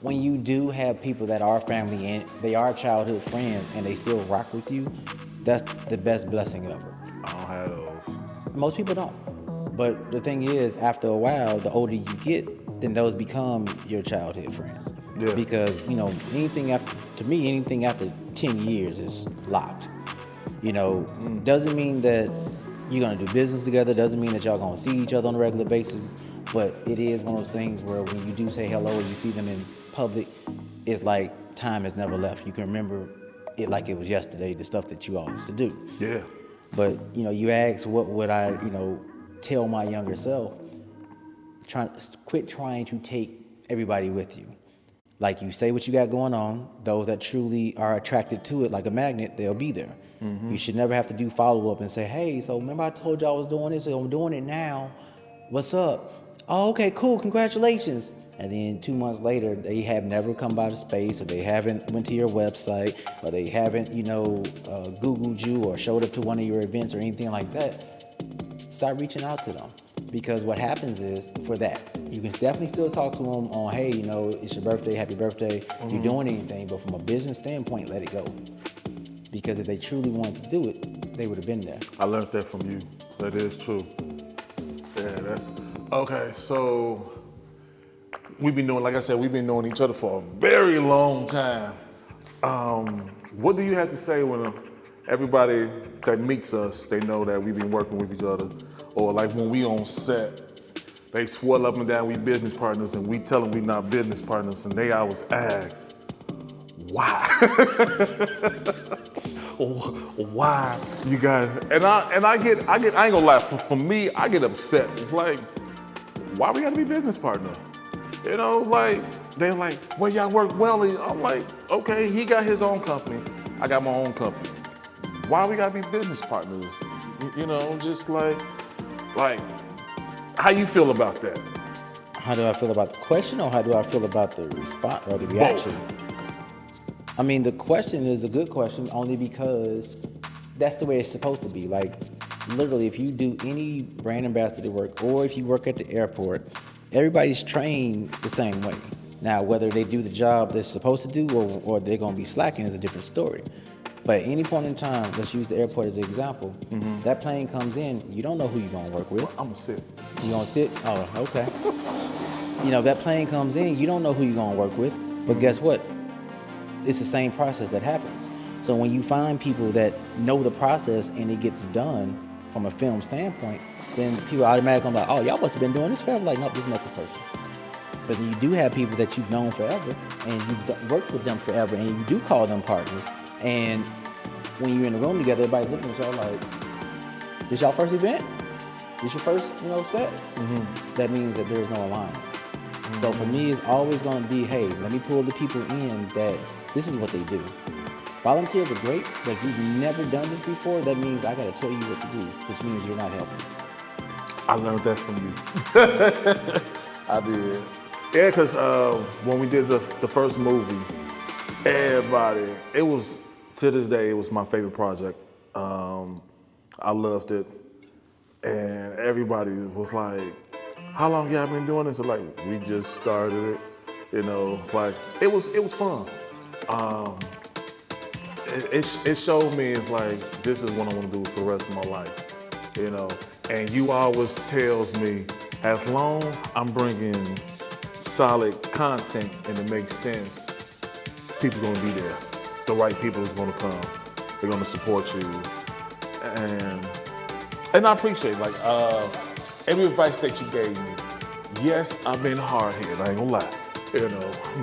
when you do have people that are family and they are childhood friends and they still rock with you, that's the best blessing ever. I don't have those. Most people don't. But the thing is, after a while, the older you get, then those become your childhood friends. Yeah. Because, you know, anything after 10 years is locked. You know, doesn't mean that you're gonna do business together, doesn't mean that y'all gonna see each other on a regular basis, but it is one of those things where when you do say hello or you see them in public, it's like time has never left. You can remember it like it was yesterday, the stuff that you all used to do. Yeah. But you ask, what would I, tell my younger self? Quit trying to take everybody with you. Like, you say what you got going on. Those that truly are attracted to it, like a magnet, they'll be there. You should never have to do follow up and say, hey, so remember I told you I was doing this, so I'm doing it now. What's up? Oh, okay, cool, congratulations. And then 2 months later, they have never come by the space, or they haven't went to your website, or they haven't, Googled you or showed up to one of your events or anything like that. Start reaching out to them. Because what happens is, for that, you can definitely still talk to them on, hey, it's your birthday, happy birthday, you doing anything, but from a business standpoint, let it go. Because if they truly wanted to do it, they would have been there. I learned that from you. That is true. Yeah, that's okay. So we've been knowing, like I said, we've been knowing each other for a very long time. What do you have to say when everybody that meets us, they know that we've been working with each other, or like when we on set, they swell up and down we business partners, and we tell them we not business partners, and they always ask, why? Why you guys? And I get. I ain't gonna lie. For me, I get upset. It's like, why we gotta be business partners? Like they're like, well, y'all work well. I'm like, okay, he got his own company, I got my own company. Why we gotta be business partners? Just like, how you feel about that? How do I feel about the question, or how do I feel about the response or the reaction? Both. I mean, the question is a good question only because that's the way it's supposed to be. Like, literally, if you do any brand ambassador work, or if you work at the airport, everybody's trained the same way. Now, whether they do the job they're supposed to do, or they're going to be slacking, is a different story. But at any point in time, let's use the airport as an example. That plane comes in, you don't know who you're going to work with. I'm gonna sit. You going to sit? Oh, okay. That plane comes in, you don't know who you're going to work with. But guess what? It's the same process that happens. So when you find people that know the process and it gets done from a film standpoint, then people automatically like, oh, y'all must have been doing this forever. Like, nope, this is not this person. But then you do have people that you've known forever, and you've worked with them forever, and you do call them partners. And when you're in the room together, everybody's looking at y'all like, this y'all first event? This your first, set? That means that there's no alignment. So for me, it's always going to be, hey, let me pull the people in that this is what they do. Volunteers are great, but if you've never done this before, that means I got to tell you what to do, which means you're not helping. I learned that from you. I did. Yeah, because when we did the first movie, everybody, it was, to this day, it was my favorite project. I loved it. And everybody was like, how long y'all been doing this? I'm like, we just started it. It's like, it was fun. It showed me, it's like, this is what I want to do for the rest of my life, And you always tells me, as long I'm bringing solid content and it makes sense, people gonna be there. The right people is gonna come. They're gonna support you. And I appreciate, like, every advice that you gave me. Yes, I've been hard-headed, I ain't gonna lie,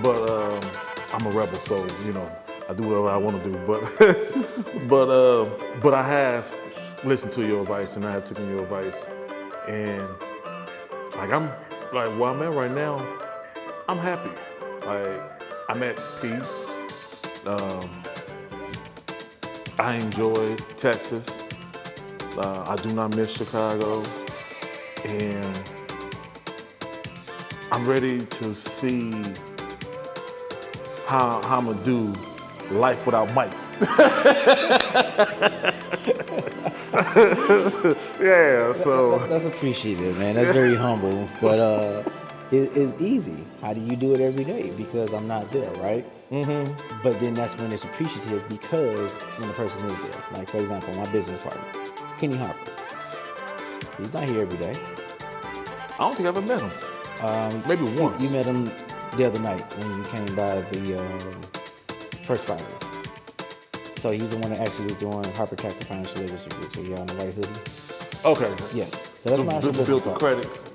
but I'm a rebel, so, I do whatever I want to do, but I have listened to your advice, and I have taken your advice, and where I'm at right now, I'm happy. Like, I'm at peace. I enjoy Texas. I do not miss Chicago, and I'm ready to see how I'm gonna do life without Mike. Yeah, so That's appreciative, man. That's very humble, but it's easy. How do you do it every day? Because I'm not there, right? But then that's when it's appreciative, because when the person is there. Like, for example, my business partner, Kenny Harper. He's not here every day. I don't think I ever met him. Maybe once. You met him the other night when you came by the first Fridays. So he's the one that actually was doing Harper Tax and Financial Literacy Group. So you on the white hoodie? Okay. Yes. So that's my actual business built the partner. credits.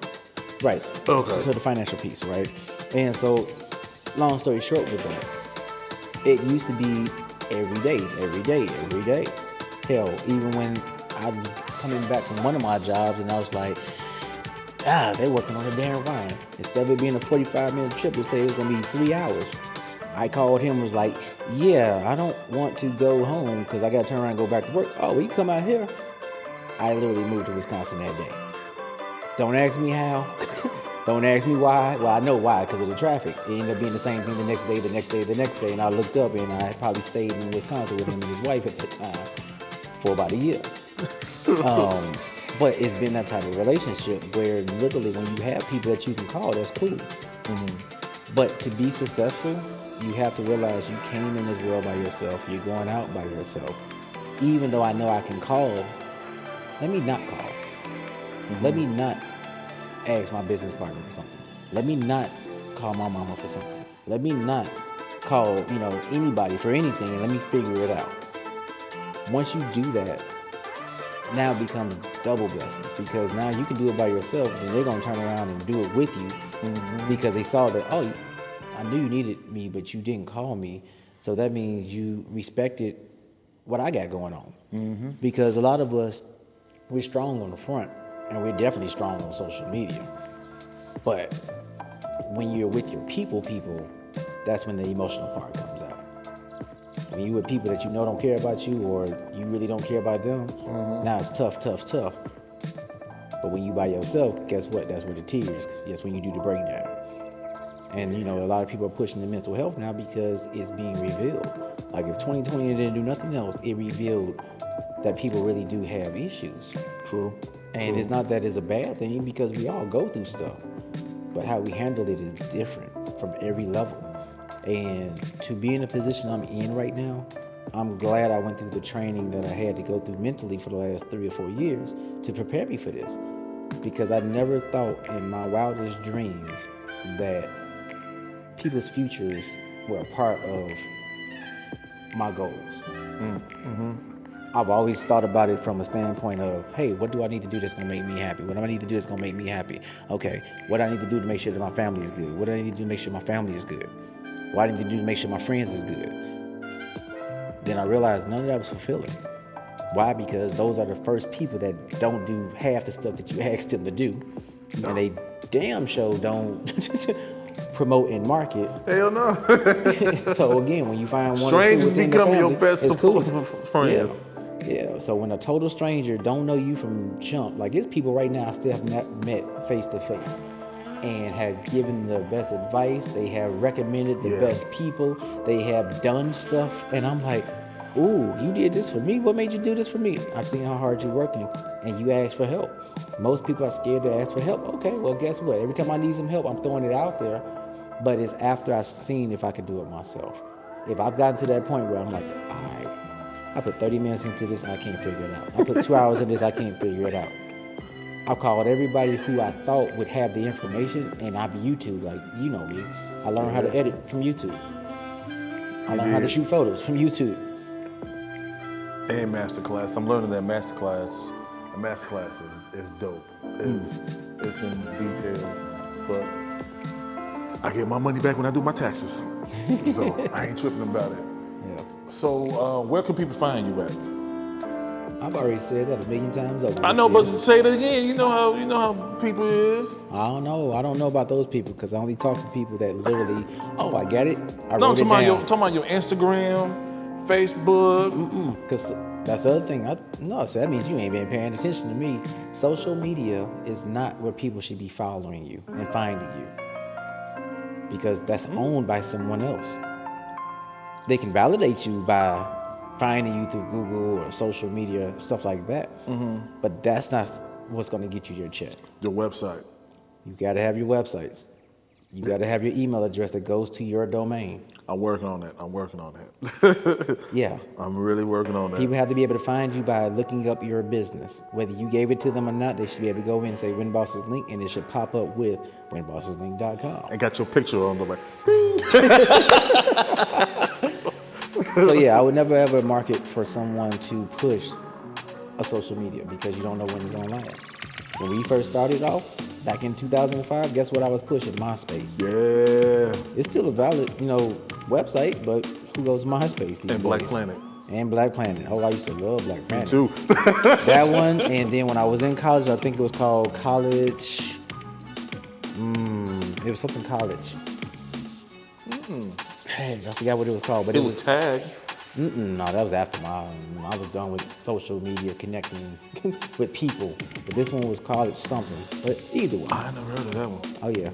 Right. Okay. So the financial piece, right? And so, long story short with that, it used to be every day. Hell, even when I was coming back from one of my jobs and I was like, they're working on a damn Ryan. Instead of it being a 45-minute trip, they say it was gonna be 3 hours. I called him and was like, yeah, I don't want to go home because I gotta turn around and go back to work. Oh, well, you come out here. I literally moved to Wisconsin that day. Don't ask me how. Don't ask me why. Well, I know why, because of the traffic. It ended up being the same thing the next day, the next day, the next day. And I looked up and I had probably stayed in Wisconsin with him and his wife at that time for about a year. But it's been that type of relationship where literally when you have people that you can call, that's cool. But to be successful, you have to realize you came in this world by yourself. You're going out by yourself. Even though I know I can call, let me not call. Let me not ask my business partner for something. Let me not call my mama for something. Let me not call, anybody for anything, and let me figure it out. Once you do that, now it becomes double blessings, because now you can do it by yourself, and they're gonna turn around and do it with you because they saw that, oh, I knew you needed me, but you didn't call me. So that means you respected what I got going on. Because a lot of us, we're strong on the front, and we're definitely strong on social media. But when you're with your people, that's when the emotional part comes out. When you're with people that you know don't care about you, or you really don't care about them, now it's tough. But when you by yourself, guess what? That's where the tears, that's when you do the breakdown. And a lot of people are pushing the mental health now because it's being revealed. Like if 2020 didn't do nothing else, it revealed that people really do have issues. True. And it's not that it's a bad thing, because we all go through stuff. But how we handle it is different from every level. And to be in the position I'm in right now, I'm glad I went through the training that I had to go through mentally for the last 3 or 4 years to prepare me for this. Because I never thought in my wildest dreams that people's futures were a part of my goals. I've always thought about it from a standpoint of, hey, what do I need to do that's gonna make me happy? What do I need to do that's gonna make me happy? Okay, what do I need to do to make sure that my family is good? What do I need to do to make sure my family is good? What do I need to do to make sure my friends is good? Then I realized none of that was fulfilling. Why? Because those are the first people that don't do half the stuff that you asked them to do. And they damn sure don't promote and market. Hell no. So again, when you find one strangers become your best cool. friends. Yeah. So when a total stranger don't know you from jump, like there's people right now I still have not met face to face, and have given the best advice. They have recommended the best people. They have done stuff, and I'm like, ooh, you did this for me? What made you do this for me? I've seen how hard you're working, and you asked for help. Most people are scared to ask for help. Okay, well, guess what? Every time I need some help, I'm throwing it out there, but it's after I've seen if I can do it myself. If I've gotten to that point where I'm like, all right, I put 30 minutes into this, and I can't figure it out. I put 2 hours in this, I can't figure it out. I called everybody who I thought would have the information, and I've YouTube, like, you know me. I learned how to edit from YouTube. I learned how to shoot photos from YouTube. And masterclass. I'm learning that masterclass. A masterclass is dope. It's in detail, but I get my money back when I do my taxes, so I ain't tripping about it. Yeah. So where can people find you at? I've already said that 1,000,000 times over. I know, but say it again. You know how people is. I don't know. I don't know about those people because I only talk to people that literally, oh, I get it. I No, wrote it down. talking about your Instagram, Facebook. Because that's the other thing. So that means you ain't been paying attention to me. Social media is not where people should be following you and finding you, because that's owned by someone else. They can validate you by finding you through Google or social media, stuff like that. But that's not what's going to get you your check. Your website. You got to have your websites. You got to have your email address that goes to your domain. I'm working on that. Yeah. I'm really working on that. People have to be able to find you by looking up your business. Whether you gave it to them or not, they should be able to go in and say Win Boss's link, and it should pop up with winbosseslink.com. And got your picture on the like. So yeah, I would never ever market for someone to push a social media because you don't know when it's gonna last. When we first started off, back in 2005, guess what I was pushing? MySpace. Yeah. It's still a valid, website, but who goes to MySpace these days? And Black Planet. And Black Planet. Oh, I used to love Black Me Planet. too. That one, and then when I was in college, I think it was called College. It was something college. Hey, I forgot what it was called, but It was tagged. No, that was after I was done with social media, connecting with people. But this one was college something. But either one. I never heard of that one. Oh yeah,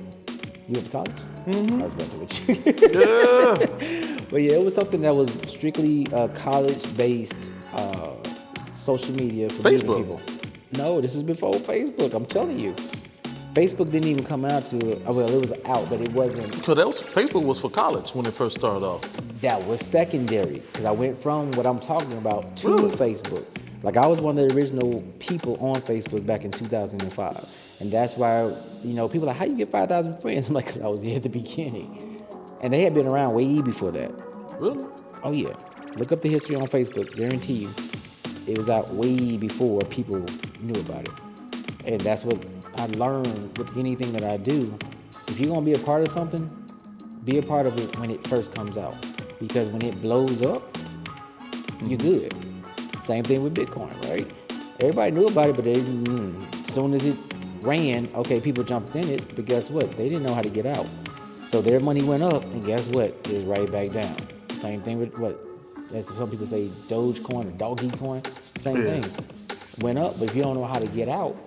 you went to college? I was messing with you. Yeah. But yeah, it was something that was strictly college-based social media for music Facebook? people. No, this is before Facebook. I'm telling you, Facebook didn't even come out to. Well, it was out, but it wasn't. So Facebook was for college when it first started off. That was secondary because I went from what I'm talking about to Really? Facebook. Like I was one of the original people on Facebook back in 2005, and that's why people are like, how you get 5,000 friends? I'm like, because I was here at the beginning, and they had been around way before that. Really? Oh yeah, look up the history on Facebook. Guarantee you, it was out way before people knew about it. And that's what I learned with anything that I do. If you're gonna be a part of something, be a part of it when it first comes out. Because when it blows up, you're good. Same thing with Bitcoin, right? Everybody knew about it, but as soon as it ran, okay, people jumped in it, but guess what? They didn't know how to get out. So their money went up, and guess what? It was right back down. Same thing with as some people say, Dogecoin or Doggy Coin. Same thing. Went up, but if you don't know how to get out,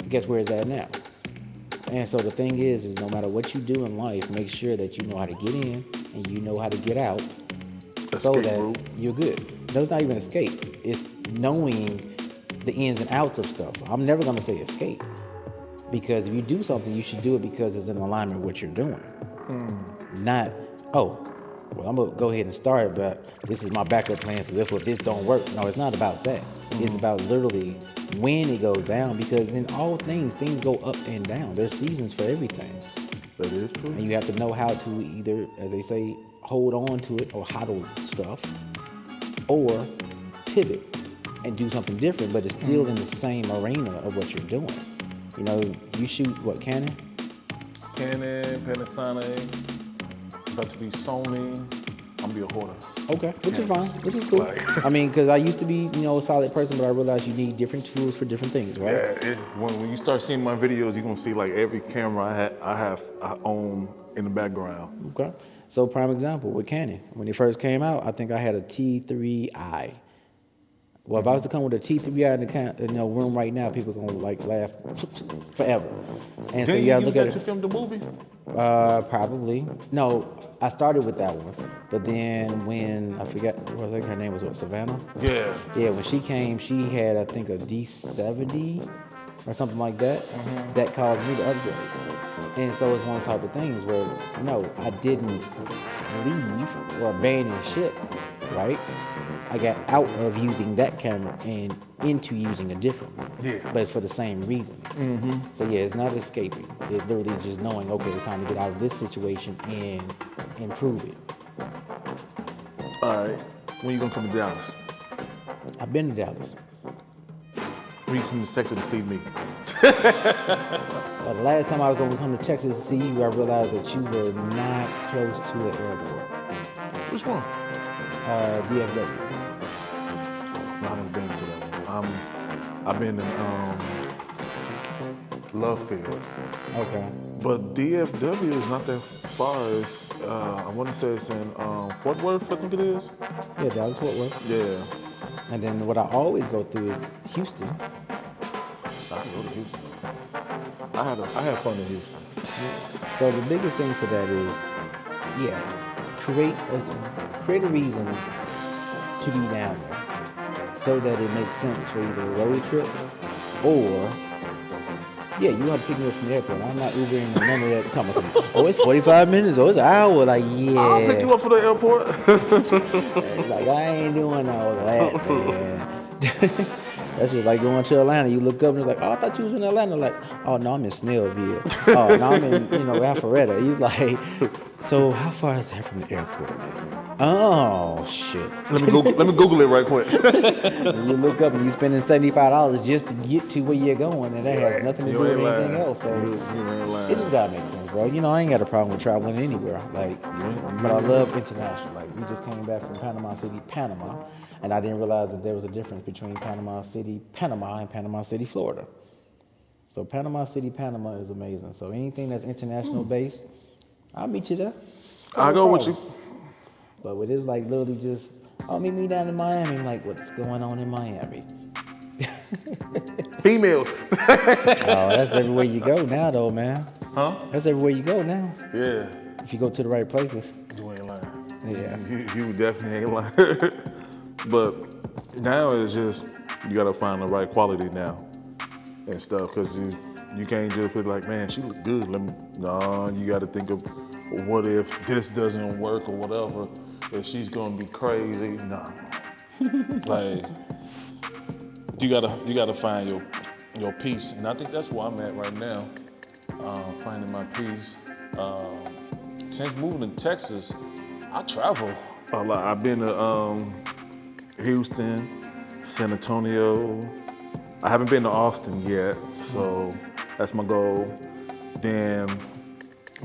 guess where it's at now? And so the thing is no matter what you do in life, make sure that you know how to get in and you know how to get out so Escape that route. you're good. No, it's not even escape. It's knowing the ins and outs of stuff. I'm never going to say escape because if you do something, you should do it because it's in alignment with what you're doing. Not, well, I'm going to go ahead and start it, but this is my backup plan, so therefore this don't work. No, it's not about that. It's about literally when it goes down, because in all things go up and down. There's seasons for everything. That is true. And you have to know how to either, as they say, hold on to it or hodl stuff, or pivot and do something different, but it's still in the same arena of what you're doing. You shoot what, Canon? Canon, Panasonic, about to be Sony. I'm gonna be a hoarder. Okay, which is fine, which is cool. I mean, because I used to be, a solid person, but I realized you need different tools for different things, right? Yeah, when you start seeing my videos, you're gonna see like every camera I own in the background. Okay. So prime example with Canon. When it first came out, I think I had a T3i. Well, if I was to come with a T3i in the room right now, people are gonna laugh forever. And so Didn't you you gotta use look at that it. to film the movie? Probably. No, I started with that one. But then when, I think her name was Savannah? Yeah. Yeah, when she came, she had, I think, a D70 or something like that. That caused me to upgrade. And so it's one type of things where, no, I didn't leave or abandon ship, right? I got out of using that camera and into using a different one. Yeah. But it's for the same reason. So yeah, it's not escaping. It's literally just knowing, okay, it's time to get out of this situation and improve it. All right. When you gonna come to Dallas? I've been to Dallas. When you come to Texas to see me? The last time I was going to come to Texas to see you, I realized that you were not close to the airport. Which one? DFW. No, I haven't been to that one. I've been in Love Field. Okay. But DFW is not that far. It's, I want to say it's in Fort Worth, I think it is. Yeah, Dallas, Fort Worth. Yeah. And then what I always go through is Houston. I can go to Houston. I had fun in Houston. So the biggest thing for that is, create a reason to be down there so that it makes sense for either a road trip or, you have to pick me up from the airport. I'm not Ubering or none of that. Talking about something, it's 45 minutes, it's an hour. Like, yeah. I'll pick you up for the airport. Like, I ain't doing all that, man. That's just like going to Atlanta. You look up and it's like, oh, I thought you was in Atlanta. Like, oh, no, I'm in Snellville. Oh, no, I'm in, Alpharetta. He's like, So how far is that from the airport, man? Oh shit! Let me Google it right quick. When you look up and you spending $75 just to get to where you're going, and that has nothing to do with anything else. So You ain't lying. it just gotta make sense, bro. You know, I ain't got a problem with traveling anywhere. Like, but I love international. Like, we just came back from Panama City, Panama, and I didn't realize that there was a difference between Panama City, Panama, and Panama City, Florida. So Panama City, Panama is amazing. So anything that's international based, I'll meet you there. I'll go with you. But it is like literally just, oh, meet me down in Miami. I'm like, what's going on in Miami? Females. Oh, that's everywhere you go now, though, man. Huh? That's everywhere you go now. Yeah. If you go to the right places. You ain't lying. Yeah. You definitely ain't lying. But now it's just, you gotta find the right quality now and stuff, because you can't just put like, man, she look good. No, you gotta think of, what if this doesn't work or whatever, if she's gonna be crazy. No. Like, you gotta find your peace. And I think that's where I'm at right now, finding my peace. Since moving to Texas, I travel a lot. I've been to Houston, San Antonio. I haven't been to Austin yet, so that's my goal. Then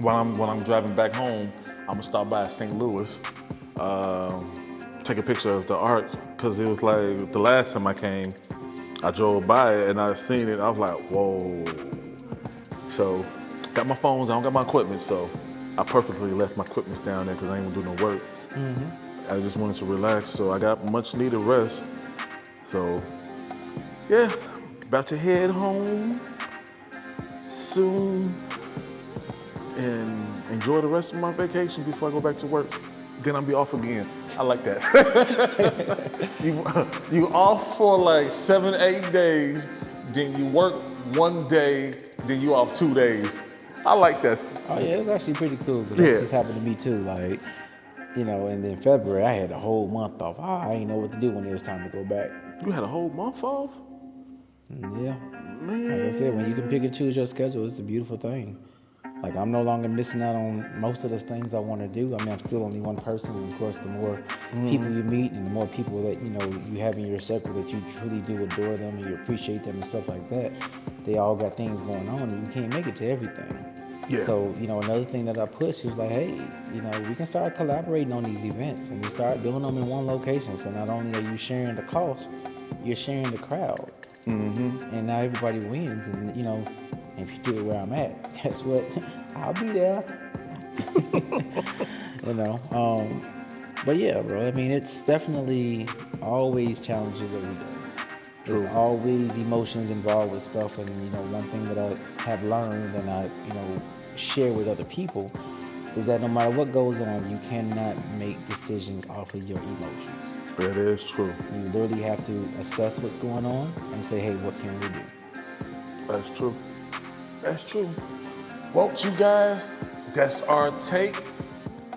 when I'm driving back home, I'm gonna stop by St. Louis, take a picture of the art, because it was like the last time I came, I drove by it and I seen it. I was like, whoa. So got my phones, I don't got my equipment, so I purposely left my equipment down there because I ain't gonna do no work. I just wanted to relax, so I got much needed rest. So yeah, about to head home soon and enjoy the rest of my vacation before I go back to work. Then I'll be off again. I like that. you off for like 7-8 days, then you work 1 day, then you off 2 days. I like that. Oh yeah, it was actually pretty cool. Cause Yeah. This happened to me too. Like, you know, and then February I had a whole month off. I ain't know what to do when it was time to go back. You had a whole month off? Yeah. Man. Like I said, when you can pick and choose your schedule, it's a beautiful thing. Like, I'm no longer missing out on most of the things I want to do. I mean, I'm still only one person, and of course, the more people you meet and the more people that, you know, you have in your circle that you truly do adore them and you appreciate them and stuff like that, they all got things going on and you can't make it to everything. Yeah. So, you know, another thing that I pushed was like, hey, you know, we can start collaborating on these events and we start doing them in one location. So not only are you sharing the cost, you're sharing the crowd. And now everybody wins. And, you know, if you do it where I'm at, guess what? I'll be there. You know. But yeah, bro. I mean, it's definitely always challenges every day. There's always emotions involved with stuff. And, you know, one thing that I have learned and I, you know, share with other people is that no matter what goes on, you cannot make decisions off of your emotions. That is true. You literally have to assess what's going on and say, hey, what can we do? That's true. That's true. Well, you guys, that's our take.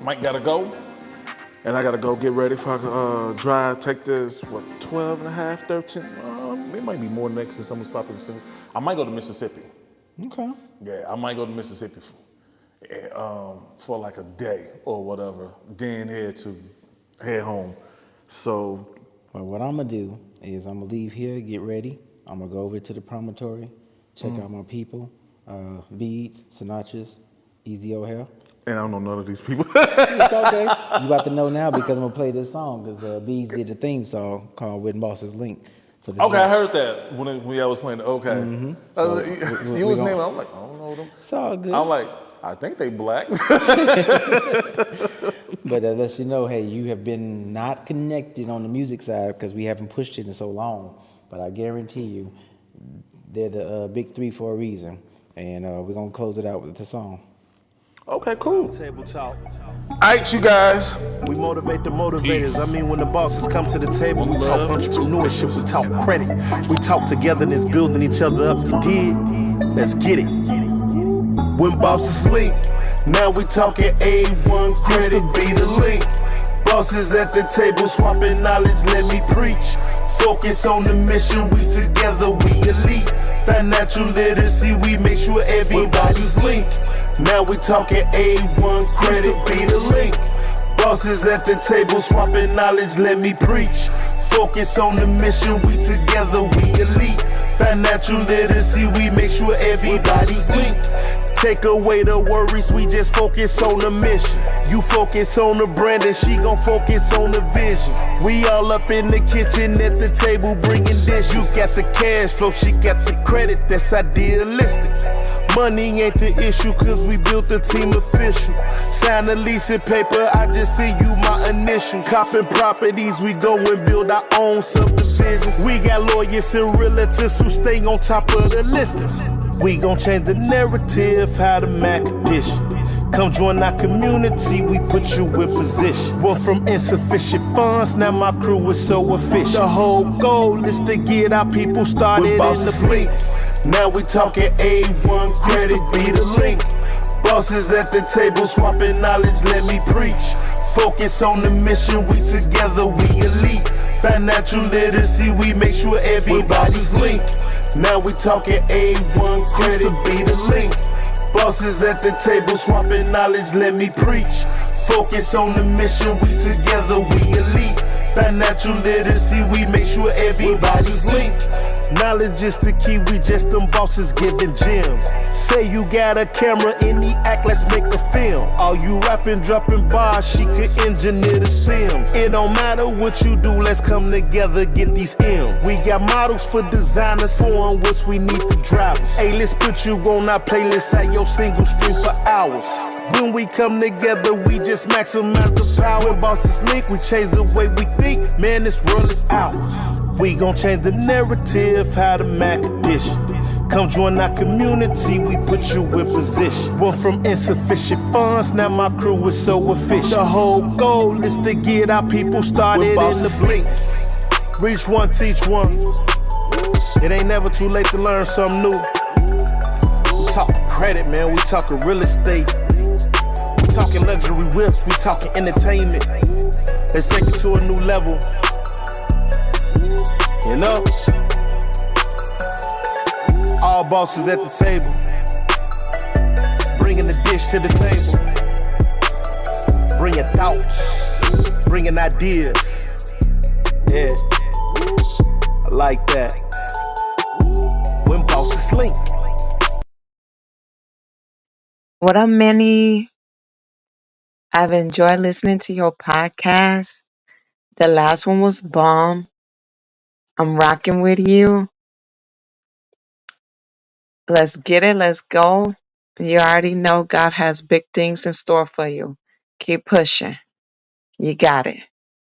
Mike gotta go. And I gotta go get ready for drive, take this, 12 and a half, 13? It might be more next since I'm gonna stop in soon. I might go to Mississippi. Okay. Yeah, I might go to Mississippi for like a day or whatever, then head home. So, Well, what I'm gonna do is I'm gonna leave here, get ready. I'm gonna go over to the promontory, check out my people, Beads, Sinatra's, Easy O'Hare. and I don't know none of these people. It's okay. You about to know now because I'm gonna play this song because Beads did a theme song called "When Bosses Link." So this Okay, is- I heard that when I was playing. Okay, So you we was gon- naming. I'm like, I don't know them. It's all good. I'm like, I think they black. But that lets you know, hey, you have been not connected on the music side because we haven't pushed it in so long. But I guarantee you, they're the big three for a reason. And we're going to close it out with the song. Okay, cool. Table talk. All right, you guys. We motivate the motivators. Peace. I mean, when the bosses come to the table, we One talk love, entrepreneurship, we talk credit, we talk togetherness, building each other up. You dig? Let's get it. When bosses link, now we talking A1 credit, be the link. Bosses at the table, swapping knowledge, let me preach. Focus on the mission, we together, we elite. Financial literacy, we make sure everybody's linked. Now we talking A1 credit, be the link. Bosses at the table swapping knowledge, let me preach. Focus on the mission, we together, we elite. Financial literacy, we make sure everybody's linked. Take away the worries, we just focus on the mission. You focus on the brand and she gon' focus on the vision. We all up in the kitchen at the table bringing dishes. You got the cash flow, she got the credit, that's idealistic. Money ain't the issue, cause we built the team official. Sign a lease and paper, I just see you my initials. Copping properties, we go and build our own subdivisions. We got lawyers and realtors who stay on top of the listings. We gon' change the narrative, how to Mac edition. Come join our community, we put you in position. We're from insufficient funds, now my crew is so efficient. The whole goal is to get our people started in the blinks. Now we talking A1 credit, be the link. Bosses at the table swapping knowledge, let me preach. Focus on the mission, we together, we elite. Financial literacy, we make sure everybody's linked. Now we talking A1 credit, be the link. Bosses at the table swapping knowledge, let me preach. Focus on the mission, we together, we elite. Financial literacy, we make sure everybody's linked. Knowledge is the key, we just them bosses giving gems. Say you got a camera in the act, let's make a film. All you rapping, dropping bars, she could engineer the stems. It don't matter what you do, let's come together, get these M's. We got models for designers, foreign which we need the drivers. Hey, let's put you on our playlist, at your single stream for hours. When we come together, we just maximize the power. When bosses link, we change the way we think. Man, this world is ours. We gon' change the narrative, how to Mac edition. Come join our community, we put you in position. We're from insufficient funds, now my crew is so efficient. The whole goal is to get our people started in the blinks. Reach one, teach one. It ain't never too late to learn something new. We talking credit, man, we talking real estate. We talking luxury whips, we talking entertainment. Let's take it to a new level. You know, all bosses at the table, bringing the dish to the table, bringing thoughts, bringing ideas. Yeah, I like that. When bosses link. What up, Manny? I've enjoyed listening to your podcast. The last one was bomb. I'm rocking with you. Let's get it. Let's go. You already know God has big things in store for you. Keep pushing. You got it.